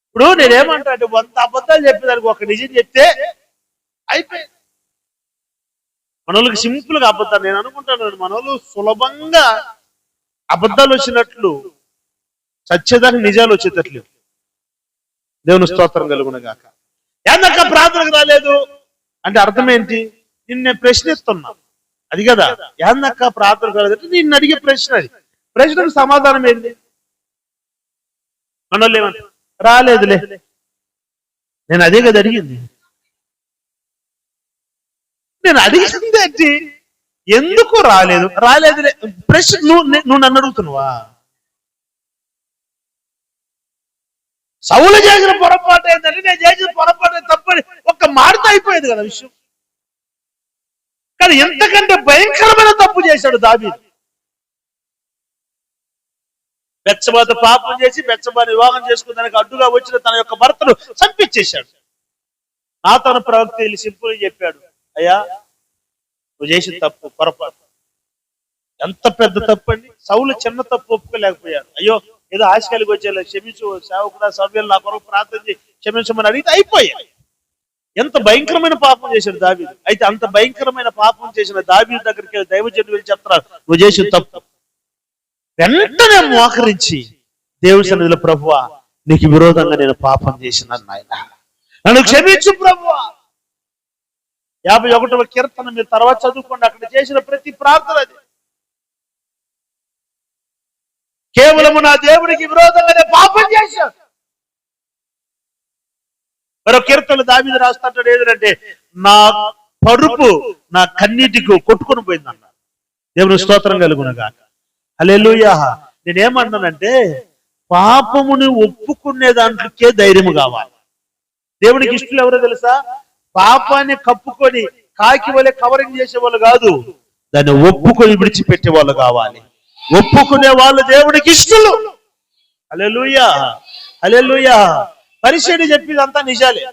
ఇప్పుడు నేనేమంటా అంటే 100 అబద్ధాలు చెప్పేదానికి ఒక నిజం చెప్తే అయిపోయింది. మనోళ్ళకి సింపుల్ గా అబద్ధాలు, నేను అనుకుంటాను మనోళ్ళు సులభంగా అబద్ధాలు వచ్చినట్లు సత్యదానికి నిజాలు వచ్చేటట్లు. దేవుని స్తోత్రం కలుగునగాక. ఏందక్క ప్రార్థనకు రాలేదు అంటే అర్థం ఏంటి? నిన్నే ప్రశ్నిస్తున్నా, అది కదా. ఏందక్క ప్రార్థనకు రాలేదంటే నిన్ను అడిగే ప్రశ్న. అది ప్రశ్నకు సమాధానం ఏంటి? మనోళ్ళు ఏమంటారు? రాలేదులే. నేను అదే కదా అడిగింది. నేను అడిగింది ఏంటి? ఎందుకు రాలేదు? రాలేదులే ప్రశ్న. నువ్వు నన్ను అడుగుతున్నావా? సౌలు చేసిన పొరపాటు ఏంటంటే నేను చేసిన పొరపాటు తప్పని ఒక్క మాటతో అయిపోయేది కదా విషయం. కానీ ఎంతకంటే భయంకరమైన తప్పు చేశాడు దావీదు. బెత్షెబాతో పాపం చేసి బెత్షెబాని వివాహం చేసుకున్నానికి అడ్డుగా వచ్చిన తన యొక్క భర్తను చంపించేశాడు. నాతాను ప్రవక్త వెళ్ళి సింపుల్ చెప్పాడు, అయ్యా నువ్వు చేసిన తప్పు పొరపాటు. ఎంత పెద్ద తప్పు అండి. సౌలు చిన్న తప్పు ఒప్పుకోలేకపోయాడు. అయ్యో ఏదో ఆశ కలిగి వచ్చేలా క్షమించు సేవకుడా సమయంలో నా కొరకు ప్రార్థన చేసి క్షమించమని అడిగితే అయిపోయాయి. ఎంత భయంకరమైన పాపం చేశాడు దావీదు. అయితే అంత భయంకరమైన పాపం చేసిన దావీదు దగ్గరికి దైవజనుడు వెళ్ళి చెప్తున్నారు, నువ్వు చేసిన తప్పు. వెంటనే మోకరించి దేవుని సన్నిధిలో, ప్రభువా నీకు విరోధంగా నేను పాపం చేసినాను నాయన, నన్ను క్షమించు ప్రభువా. 51వ కీర్తన మీరు తర్వాత చదువుకోండి. అక్కడ చేసిన ప్రతి ప్రార్థన అది. కేవలము నా దేవునికి విరోధంగానే పాపం చేశాను. మరో కీర్తన దావీదు రాస్తాడు ఏదంటే, నా పరుపు నా కన్నీటికి కొట్టుకొని పోయిందన్నారు. దేవుని స్తోత్రం కలుగునగాక. హల్లెలూయా. నేనేమన్నానంటే పాపముని ఒప్పుకునే దాంట్లోకే ధైర్యం కావాలి. దేవునికి ఇష్టలు ఎవరో తెలుసా? పాపాన్ని కప్పుకొని కాకి వలె కవరింగ్ చేసే వాళ్ళు కాదు, దాన్ని ఒప్పుకొని విడిచిపెట్టే వాళ్ళు కావాలి. ఒప్పుకునే వాళ్ళు దేవునికి ఇష్టలు. హల్లెలూయా, హల్లెలూయా. పరిసయ్యుడు చెప్పేదంతా నిజాలే,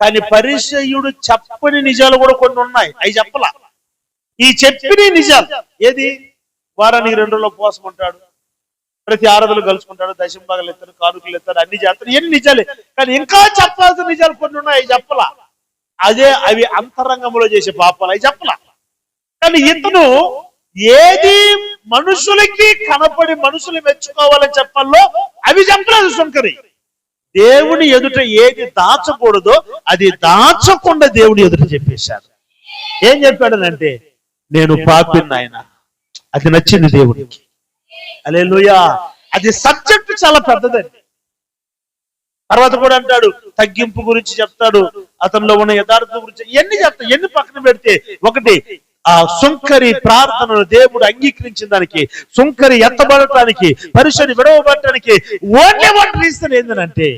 కానీ పరిసయ్యుడు చెప్పని నిజాలు కూడా కొన్ని ఉన్నాయి. అవి చెప్పలా. ఈ చెప్పిన నిజాలు ఏది? వారానికి 2 రోజులు ఉపవాసం ఉంటాడు, ప్రతి ఆరాధనలు కలుసుకుంటాడు, దశంభాగాలు ఎత్తాడు, కానుకలు ఎత్తాడు, అన్ని చేస్తాడు. ఎన్ని నిజాలే, కానీ ఇంకా చెప్పాల్సిన నిజాలు కొన్ని ఉన్నాయి. అవి చెప్పలా. అదే అవి అంతరంగంలో చేసే పాపాలు, అవి చెప్పలా. కానీ ఇతను ఏది మనుషులకి కనపడి మనుషులు మెచ్చుకోవాలని చెప్పాలో అవి చెప్పలేదు శంకరి. దేవుని ఎదుట ఏది దాచకూడదో అది దాచకుండా దేవుని ఎదుట చెప్పేశాడు. ఏం చెప్పాడనంటే, నేను పాపిని నాయన. అది నచ్చింది దేవుడికి. హల్లెలూయా. అది సబ్జెక్ట్ చాలా పెద్దదండి. తర్వాత కూడా అంటాడు, తగ్గింపు గురించి చెప్తాడు, అతనిలో ఉన్న యథార్థం గురించి ఎన్ని చెప్తాడు. ఎన్ని పక్కన పెడితే ఒకటి, ఆ సుంకరి ప్రార్థనను దేవుడు అంగీకరించిన దానికి, సుంకరి ఎత్తబడటానికి, పరిసయ్యుని విడవబడటానికి ఓన్లీ వన్ రీజన్ ఏంటంటే,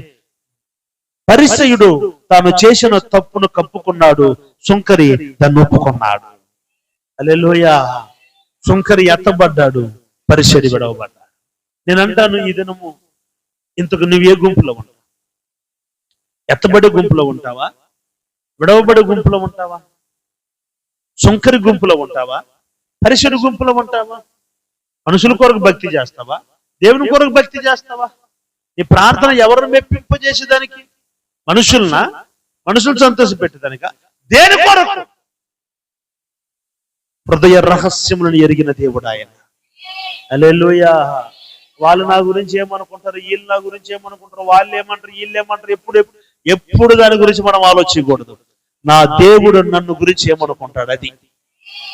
పరిసయ్యుడు తాను చేసిన తప్పును కప్పుకున్నాడు, సుంకరి దాన్ని ఒప్పుకున్నాడు. హల్లెలూయా. సుంకరి ఎత్తబడ్డాడు, పరిసయ్యుడు విడవబడ్డాడు. నేను అంటాను, ఈ దినము ఇంతకు నువ్వు ఏ గుంపులో ఉంటావు? ఎత్తబడే గుంపులో ఉంటావా? విడవబడే గుంపులో ఉంటావా? సుంకరి గుంపులో ఉంటావా? పరిసయ్యుని గుంపులో ఉంటావా? మనుషుల కొరకు భక్తి చేస్తావా? దేవుని కొరకు భక్తి చేస్తావా? నీ ప్రార్థన ఎవరిని మెప్పింపజేసేదానికి? మనుషులనా? మనుషులు సంతోష పెట్టేదానిక? దేని కొరకు? హృదయ రహస్యములను ఎరిగిన దేవుడు ఆయన. హల్లెలూయా. వాళ్ళు నా గురించి ఏమనుకుంటారు, వీళ్ళు నా గురించి ఏమనుకుంటారు, వాళ్ళు ఏమంటారు, వీళ్ళు ఏమంటారు, ఎప్పుడు దాని గురించి మనం ఆలోచించకూడదు. నా దేవుడు నన్ను గురించి ఏమనుకుంటాడు, అది.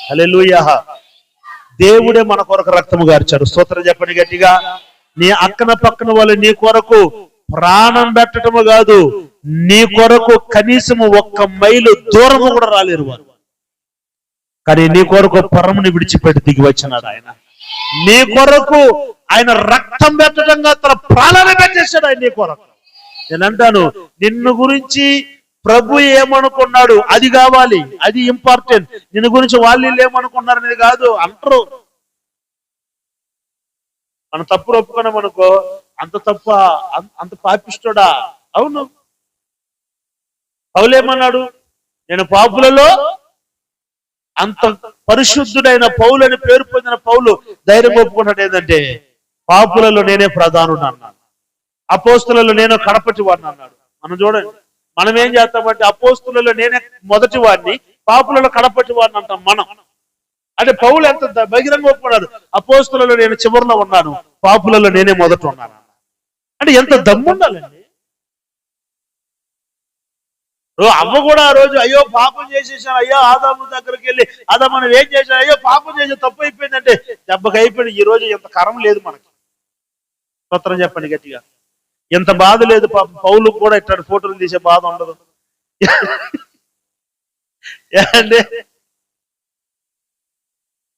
హల్లెలూయా. దేవుడే మన కొరకు రక్తము గార్చాడు. స్తోత్రం చెప్పండి గట్టిగా. నీ అక్కన పక్కన వాళ్ళు నీ కొరకు ప్రాణం పెట్టడము కాదు, నీ కొరకు కనీసము 1 మైలు దూరము కూడా రాలేరు వారు. కానీ నీ కొరకు పరముని విడిచిపెట్టి దిగి వచ్చినాడు ఆయన. నీ కొరకు ఆయన రక్తం పెట్టడంగా తన ప్రాణాన్ని పెట్టేశాడు ఆయన నీ కొరకు. నేను అంటాను, నిన్ను గురించి ప్రభు ఏమనుకున్నాడు అది కావాలి, అది ఇంపార్టెంట్. నిన్ను గురించి వాళ్ళు ఏమనుకున్నారు అనేది కాదు అంటారు. మన తప్పులు ఒప్పుకున్నామనుకో, అంత తప్ప, అంత పాపిష్టోడా? అవును. పౌలేమన్నాడు, నేను పాపులలో అంత పరిశుద్ధుడైన పౌలు అని పేరు పొందిన పౌలు ధైర్యం ఒప్పుకున్నాడు ఏంటంటే, పాపులలో నేనే ప్రధానుడు అన్నాడు, అపోస్తులలో నేను కడపటి వాడిని అన్నాడు. మనం చూడండి, మనం ఏం చేస్తామంటే అపోస్తులలో నేనే మొదటి వాడిని, పాపులలో కడపటి వాడిని అంటాం మనం. అంటే పౌలు ఎంత బహిరంగ ఒప్పుకున్నాడు, అపోస్తులలో నేను చివరిలో ఉన్నాను, పాపులలో నేనే మొదట ఉన్నాను. అంటే ఎంత దమ్ము ఉండాలండి. అవ్వ కూడా ఆ రోజు అయ్యో పాపం చేసేసాను, అయ్యో ఆదాము దగ్గరికి వెళ్ళి ఆదాము మనం ఏం చేశాను, అయ్యో పాపం చేసి తప్పు అయిపోయిందంటే దెబ్బకి అయిపోయింది. ఈ రోజు ఎంత కరం లేదు మనకి. స్తోత్రం చెప్పండి గట్టిగా. ఎంత బాధ లేదు. పాపం పౌలు కూడా ఇట్లాంటి ఫోటోలు తీసే బాధ ఉండదు. అంటే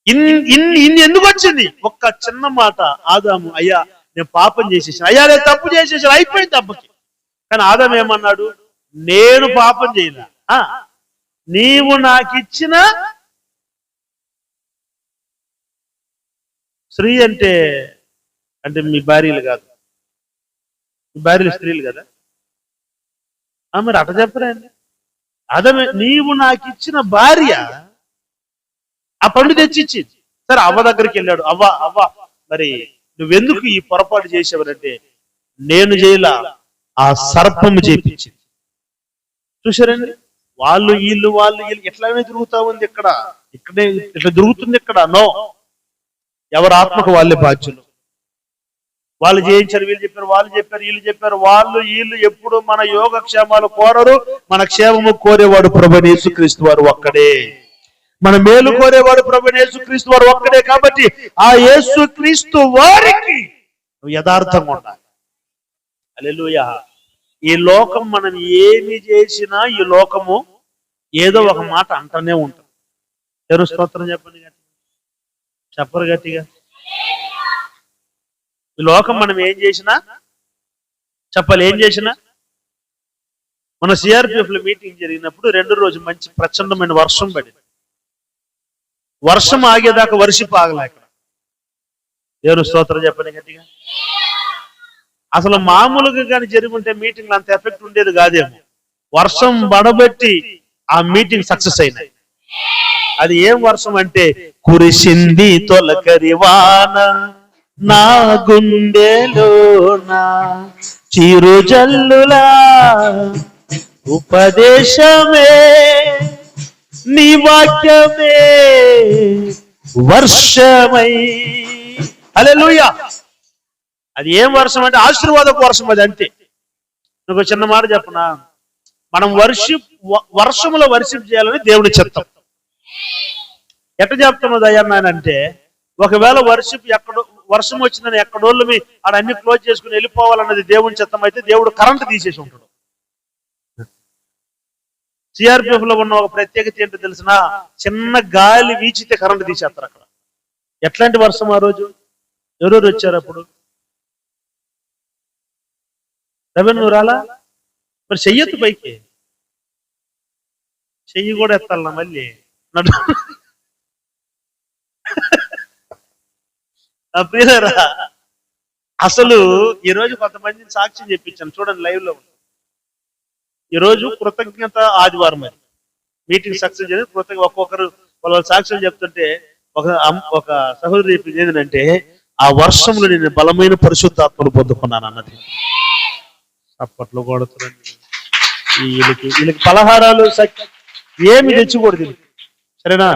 ఇన్ని ఎందుకు వచ్చింది? ఒక్క చిన్న మాట, ఆదాము అయ్యా నేను పాపం చేసేసాను, అయ్యా నేను తప్పు చేసేసాను, అయిపోయింది దెబ్బకి. కానీ ఆదాము ఏమన్నాడు, నేను పాపం చేయలే, నీవు నాకిచ్చిన స్త్రీ అంటే మీ భార్యలు కాదు, మీ భార్యలు స్త్రీలు కదా. మరి అట చెప్పరా అండి? అదమే, నీవు నాకిచ్చిన భార్య ఆ పండు తెచ్చిచ్చింది. సరే అవ్వ దగ్గరికి వెళ్ళాడు. అవ్వ మరి నువ్వెందుకు ఈ పొరపాటు చేసావనంటే, నేను చేయలా, ఆ సర్పము చేపించింది. చూసారండి, వాళ్ళు వీళ్ళు ఎట్లానే తిరుగుతా ఉంది. ఇక్కడే ఇట్లా తిరుగుతుంది. ఇక్కడ నో, ఎవరి ఆత్మకు వాళ్ళే బాధ్యులు. వాళ్ళు చేయించారు, వీళ్ళు చెప్పారు, వాళ్ళు చెప్పారు, వీళ్ళు చెప్పారు, వీళ్ళు ఎప్పుడు మన యోగక్షేమాలు కోరరు. మన క్షేమము కోరేవాడు ప్రభువైన యేసుక్రీస్తు వారు ఒక్కడే. మన మేలు కోరేవాడు ప్రభువైన యేసుక్రీస్తు వారు ఒక్కడే. కాబట్టి ఆ యేసుక్రీస్తు వారికి యథార్థంగా ఉండాలి. హల్లెలూయా. ఈ లోకం మనం ఏమి చేసినా ఈ లోకము ఏదో ఒక మాట అంటూనే ఉంటుంది. ఎవరు స్తోత్రం చెప్పండి గట్టిగా, చెప్పరు గట్టిగా. ఈ లోకం మనం ఏం చేసినా చెప్పాలి. ఏం చేసినా, మన సిఆర్పిఎఫ్ లో మీటింగ్ జరిగినప్పుడు 2వ రోజు మంచి ప్రచండమైన వర్షం పడింది. వర్షం ఆగేదాకా వర్షిపు ఆగలే ఇక్కడ. ఎవరు స్తోత్రం చెప్పండి గట్టిగా. అసలు మామూలుగా కానీ జరుగుంటే మీటింగ్ అంత ఎఫెక్ట్ ఉండేది కాదేమో. వర్షం పడబెట్టి ఆ మీటింగ్ సక్సెస్ అయినాయి. అది ఏం వర్షం అంటే, కురిసింది తొలకరి వాన నా గుండెలోన, చిరుజల్లులా ఉపదేశమే, నీ వాక్యమే వర్షమై. హల్లెలూయా. అది ఏం వర్షం అంటే ఆశీర్వాదపు వర్షం. అది అంతే. నువ్వు చిన్న మాట చెప్పనా, మనం వర్షములో వర్షిప్ చేయాలని దేవుని చిత్తం. ఎట్లా చెప్తున్నది అయ్యన్నానంటే, ఒకవేళ వర్షం వచ్చిందని ఎక్కడోళ్ళు ఆడ అన్ని క్లోజ్ చేసుకుని వెళ్ళిపోవాలన్నది దేవుని చిత్తం అయితే దేవుడు కరెంట్ తీసేసి ఉంటాడు. సిఆర్పిఎఫ్ లో ఉన్న ఒక ప్రత్యేకత ఏంటో తెలిసిన, చిన్న గాలి వీచితే కరెంట్ తీసేస్తారు అక్కడ. ఎట్లాంటి వర్షం ఆ రోజు? ఎవరెవరు వచ్చారు అప్పుడు? రవి నువ్వు రాలా? మరి చెయ్యొద్దు పైకి, చెయ్యి కూడా ఎత్తాల మళ్ళీ. ప్రియరా, అసలు ఈరోజు కొంతమందిని సాక్ష్యం చెప్పించాను చూడండి, లైవ్ లో. ఈరోజు కృతజ్ఞత ఆదివారం. మరి మీటింగ్ సక్సెస్ చేసి ఒక్కొక్కరు వాళ్ళ సాక్ష్యం చెప్తుంటే ఒక సహోదరి చెప్పింది ఏంటంటే, ఆ వర్షంలో నేను బలమైన పరిశుద్ధాత్మను పొందుకున్నాను అన్నది. అప్పట్లో కొడుతుంది. వీళ్ళకి పలహారాలు ఏమి తెచ్చకూడదు, సరేనా?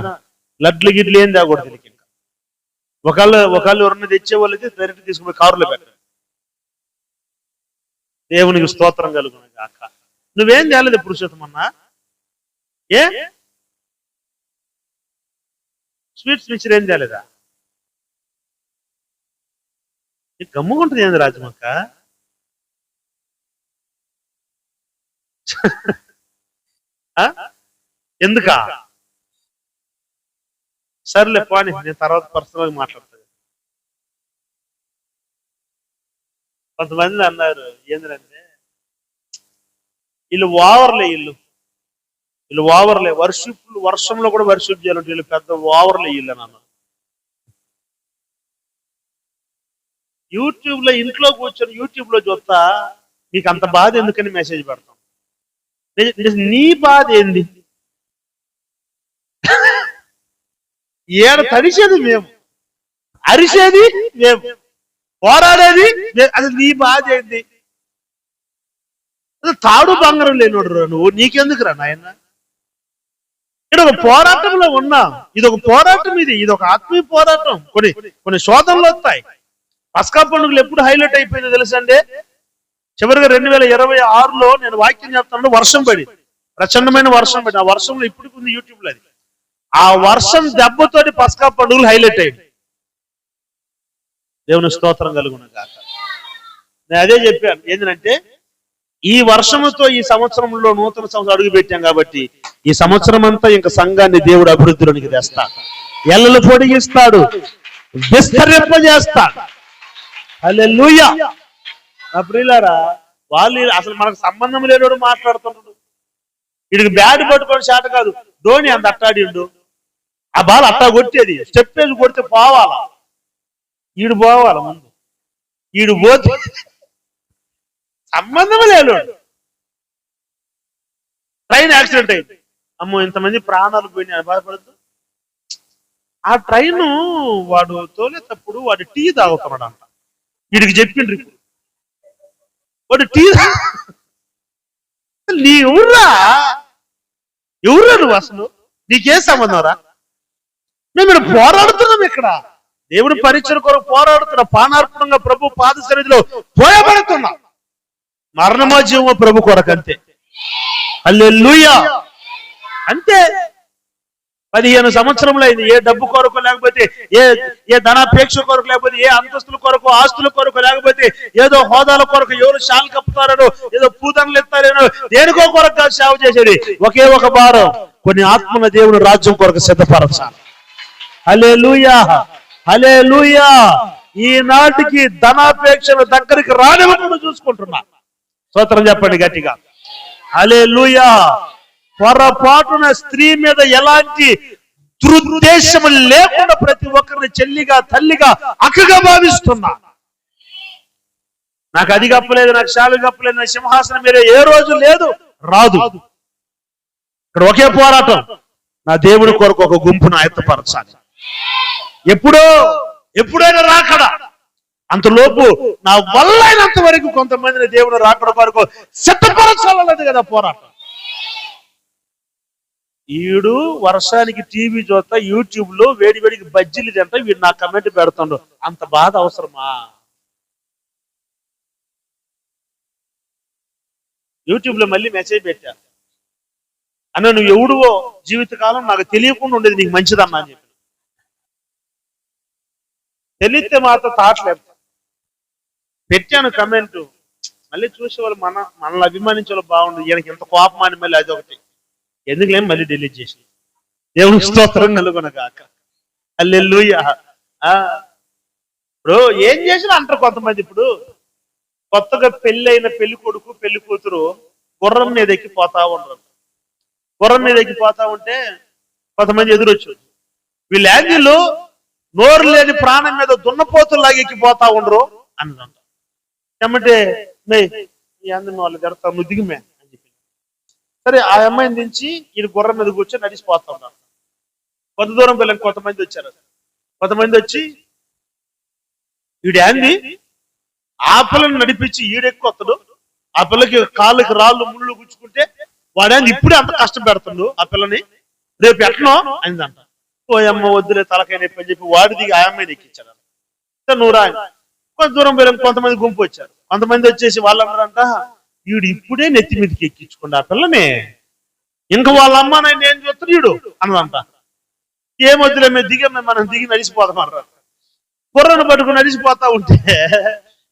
లడ్లు గిడ్లు ఏం తేకూడదు. ఒకళ్ళు ఎవరన్నా తెచ్చే వాళ్ళైతే డైరెక్ట్ తీసుకుపోయి కారులో పెట్టారు. దేవునికి స్తోత్రం కలుగును గాక. నువ్వేం తేలేదు పురుషోత్తమన్నా? ఏ స్వీట్స్ మిక్చర్ ఏం తేలేదా? గమ్ముకుంటుంది ఏంది రాజమక్క? ఎందుకా? సర్లే పోనీ, నేను తర్వాత పర్సనల్గా మాట్లాడతాను. కొంతమంది అన్నారు ఏంటంటే వీళ్ళు ఓవర్లే వర్షంలో కూడా వర్షిప్ చేయాలంటే వీళ్ళు పెద్ద ఓవర్లే వీళ్ళు అని అన్నారు. యూట్యూబ్ లో ఇంట్లో కూర్చొని యూట్యూబ్ లో చూస్తా నీకు అంత బాధ ఎందుకని మెసేజ్ పెడతాం. నీ బాధ ఏంది? ఏడ తడిసేది మేము, అరిసేది మేము, పోరాడేది అది నీ బాధ ఏంది? తాడు బంగారం లేనోడు నువ్వు, నీకెందుకురా నాయన? ఇక్కడ ఒక పోరాటంలో ఉన్నా. ఇది ఒక పోరాటం, ఇది ఒక ఆత్మీయ పోరాటం. కొన్ని శోధనలు వస్తాయి. పస్కా పండుగలు ఎప్పుడు హైలైట్ అయిపోయిందో తెలుసండి? చివరిగా 2026లో నేను వాక్యం చెప్తాను, వర్షం పడి ప్రచండమైన వర్షం పడి, ఆ వర్షంలో ఇప్పటికి ఉంది యూట్యూబ్ లో. ఆ వర్షం దెబ్బతోటి పస్కా పండుగలు హైలైట్ అయింది. దేవుని స్తోత్రం కలుగును గాక. నేను అదే చెప్పాను, ఏంటంటే ఈ వర్షముతో ఈ సంవత్సరంలో నూతన సంవత్సరం అడుగు పెట్టాం కాబట్టి ఈ సంవత్సరం అంతా ఇంకా సంఘాన్ని దేవుడు అభివృద్ధిలోనికి తెస్తాడు, ఎల్లలు పొడిగిస్తాడు, విస్తరింపజేస్తాడు. హల్లెలూయా. ప్రియులారా, వాళ్ళు అసలు మనకు సంబంధం లేనివాడు మాట్లాడుతున్నాడు. వీడికి బ్యాట్ పట్టుకొని చేత కాదు, ధోని అంత అట్టాడిండు, ఆ బాల్ అట్టా కొట్టేది, స్టెప్ వేసి కొడితే పోవాలా, ఈడు పోవాలా ముందు, ఈడు పోతే సంబంధం లేదు. ట్రైన్ యాక్సిడెంట్ అయింది, అమ్మో ఇంతమంది ప్రాణాలు పోయినాయి, బాధపడద్దు. ఆ ట్రైన్ వాడు తోలేటప్పుడు వాడు టీ తాగుతున్నాడు అంట. వీడికి చెప్పిండ్రు, ఇప్పుడు వాడు టీ నీ ఎవరురా నువ్వు, అసలు నీకే సంబంధం రా? మేము ఇక్కడ పోరాడుతున్నాం, ఇక్కడ దేవుడి పరిచయం కొరకు పోరాడుతున్నా, పానార్పణంగా ప్రభు పాద సన్నిధిలో పోయబడుతున్నా, మరణమో జీవమో ప్రభు కొరకు, అంతే. హల్లెలూయా. అంతే. 15 సంవత్సరంలో అయింది. ఏ డబ్బు కొరకు లేకపోతే, ఏ ధనాపేక్ష కొరకు లేకపోతే, ఏ అంతస్తుల కొరకు ఆస్తుల కొరకు లేకపోతే, ఏదో హోదాల కొరకు, ఎవరు షాల్ కప్పుతారనో, ఏదో పూతనలు ఎత్తారేనో, దేనికో కొరకు సేవ చేసేది. ఒకే ఒక భారం, కొన్ని ఆత్మల దేవుని రాజ్యం కొరకు సిద్ధపరచాలి. హల్లెలూయా, హల్లెలూయా. ఈనాటికి ధనాపేక్షల దగ్గరికి రానివ్వకుండా చూసుకుంటున్నా. స్తోత్రం చెప్పండి గట్టిగా. హల్లెలూయా. పొరపాటున స్త్రీ మీద ఎలాంటి దురుద్దేశం లేకుండా ప్రతి ఒక్కరిని చెల్లిగా, తల్లిగా, అక్కగా భావిస్తున్నా. నాకు అది కప్పలేదు, నాకు శాలు కప్పలేదు, నాకు సింహాసనం మీద ఏ రోజు లేదు, రాదు. ఇక్కడ ఒకే పోరాటం, నా దేవుడి కొరకు ఒక గుంపును ఆయత్తపరచాలి. ఎప్పుడైనా రాకడా, అంతలోపు నా వల్ల అయినంత వరకు కొంతమందిని దేవుడు రాకడ కొరకు సిద్ధపరచాలన్నది కదా పోరాటం. వీడు వర్షానికి టీవీ చూస్తా, యూట్యూబ్ లో వేడివేడికి బజ్జీలు తింటా, వీడు నా కమెంట్ పెడుతుండు. అంత బాధ అవసరమా? యూట్యూబ్ లో మళ్ళీ మెసేజ్ పెట్టా, అన్న నువ్వు ఎవడువో జీవితకాలం నాకు తెలియకుండా ఉండేది నీకు మంచిదన్నా అని చెప్పి. తెలిస్తే మాత్రం తాట్లేదు. పెట్టాను కమెంట్, మళ్ళీ చూసే వాళ్ళు మనల్ని అభిమానించే వాళ్ళు బాగుండు, ఈయనకి ఎంత కోపం అని మళ్ళీ అదొకటి ఎందుకులేం మళ్ళీ డిలీట్ చేసి. దేవుని స్తోత్రం కలుగును గాక. హల్లెలూయా. ఇప్పుడు ఏం చేసినా అంటారు కొంతమంది. ఇప్పుడు కొత్తగా పెళ్ళైన పెళ్లి కొడుకు పెళ్లి కూతురు గుర్రం మీద ఎక్కిపోతా ఉండరు. గుర్రం మీద ఎక్కిపోతా ఉంటే కొంతమంది ఎదురొచ్చు, వీళ్ళ యాంగిల్లో నోరు లేని ప్రాణం మీద దున్నపోతుల్లాగా ఎక్కిపోతా ఉండరు అని అంటారు. ఏమంటే వాళ్ళు జరుగుతా నువ్వు దిగుమే అని చెప్పి, సరే ఆ అమ్మాయిని దించి ఈయన గుర్రం మీద కూర్చొని నడిచిపోతా ఉన్నారు. కొంత దూరం పిల్లలకి కొంతమంది వచ్చారు. కొంతమంది వచ్చి వీడు యాంది ఆ పిల్లని నడిపించి ఈడెక్కొత్తడు, ఆ పిల్లకి కాళ్ళకి రాళ్ళు ముళ్ళు గుచ్చుకుంటే వాడేంది ఇప్పుడే అంత కష్టం పెడుతుండు ఆ పిల్లని, రేపు ఎట్నో అయిందంట. అమ్మ వద్దులే తలకాయ నొప్పి అని చెప్పి వాడి దిగి ఆ అమ్మాయిని ఎక్కించాడు. నువ్వు రా, కొంత దూరం పోయిన కొంతమంది గుంపు వచ్చారు. కొంతమంది వచ్చేసి వాళ్ళందరంట వీడు ఇప్పుడే నెత్తి మీదకి ఎక్కించుకోండి ఆ పిల్లని, ఇంకా వాళ్ళ అమ్మ నేను చూస్తాను వీడు అన్నదంట. ఏమొద్దులే మనం దిగి నడిచిపోతామన్నారు. బుర్రను పట్టుకుని నడిచిపోతా ఉంటే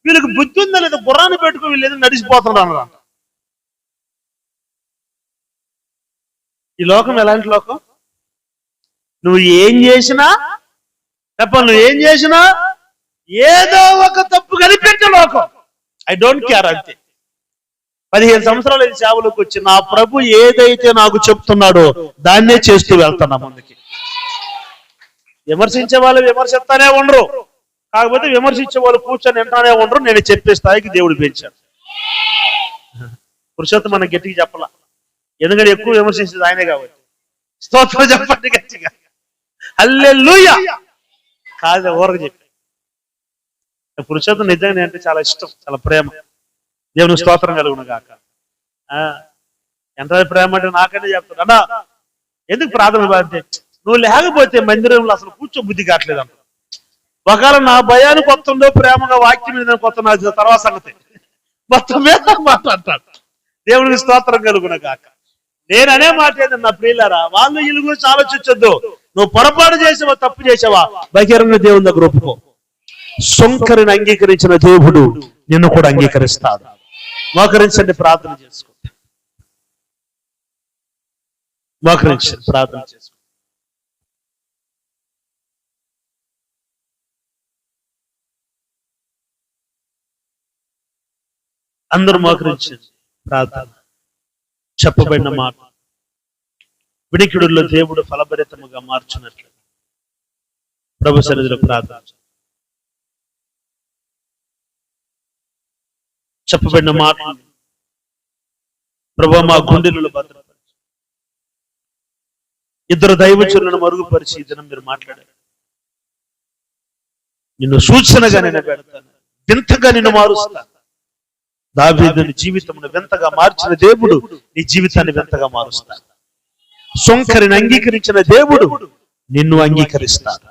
వీళ్ళకి బుద్ధి ఉందా లేదా, బుర్రాన్ని పెట్టుకుని వీళ్ళు ఏదో నడిచిపోతున్నారు అన్నదంట. ఈ లోకం ఎలాంటి లోకం? నువ్వు ఏం చేసినా నువ్వు ఏం చేసినా ఏదో ఒక తప్పు కనిపెట్టే లోకం. ఐ డోంట్ కేర్ అంతే. 15 సంవత్సరాలు ఈ సేవలోకి వచ్చి నా ప్రభు ఏదైతే నాకు చెప్తున్నాడో దాన్నే చేస్తూ వెళ్తున్నా ముందుకి. విమర్శించే వాళ్ళు విమర్శిస్తానే ఉండరు, కాకపోతే విమర్శించే వాళ్ళు కూర్చొని వింటానే ఉండరు. నేను చెప్పే స్థాయికి దేవుడు పెంచాడు. పురుషోత్తం మనం గట్టిగా చెప్పాల, ఎందుకంటే ఎక్కువ విమర్శించేది ఆయనే కాబట్టి. స్తోత్రం చెప్పండి గట్టిగా, హల్లెలూయా. కాదు ఊరకు చెప్పి పురుషోత్తం నిజంగా అంటే చాలా ఇష్టం, చాలా ప్రేమ. దేవుని స్తోత్రం కలుగును గాక. ఎంత ప్రేమ అంటే నాకంటే చెప్తాడు అన్నా, ఎందుకు ప్రార్థన అంటే నువ్వు లేకపోతే మందిరంలో అసలు కూర్చో బుద్ధి కావట్లేదు అంట. ఒకవేళ నా భయానికి వస్తుందో ప్రేమగా వాక్యం మీద కొత్త తర్వాత సంగతి మొత్తం మీద మాట్లాడతాడు. దేవునికి స్తోత్రం కలుగును గాక. నేను అనే మాట ఏంటంటే నా ప్రియులారా, వాళ్ళు వీళ్ళు గురించి ఆలోచించొద్దు. నువ్వు పొరపాటు చేసావా, తప్పు చేసావా, బహిరంగ దేవుని దగ్గర ఒప్పుకో. సుంకరిని అంగీకరించిన దేవుడు నిన్ను కూడా అంగీకరిస్తాడు. మోకరించండి, ప్రార్థన చేసుకో. మోకరించండి, ప్రార్థన చేసుకో. అందరూ మోకరించండి. ప్రార్థన చెప్పబడిన మాట వినికిడుల్లో దేవుడు ఫలభరితముగా మార్చినట్లు ప్రభు సన్నిధిలో ప్రార్థన. చెప్పబడిన మాట ప్రభు మా గుండెలలో భద్రపరిచి, ఇద్దరు దైవజనులను మరుగుపరిచి ఈ దినం మీరు మాట్లాడారు. నిన్ను సూచనగా నేను పెడతాను, వింతగా నిన్ను మారుస్తాను. దావీదుని జీవితమును వింతగా మార్చిన దేవుడు నీ జీవితాన్ని వింతగా మారుస్తాడు. సుంకరిని అంగీకరించిన దేవుడు నిన్ను అంగీకరిస్తాడు.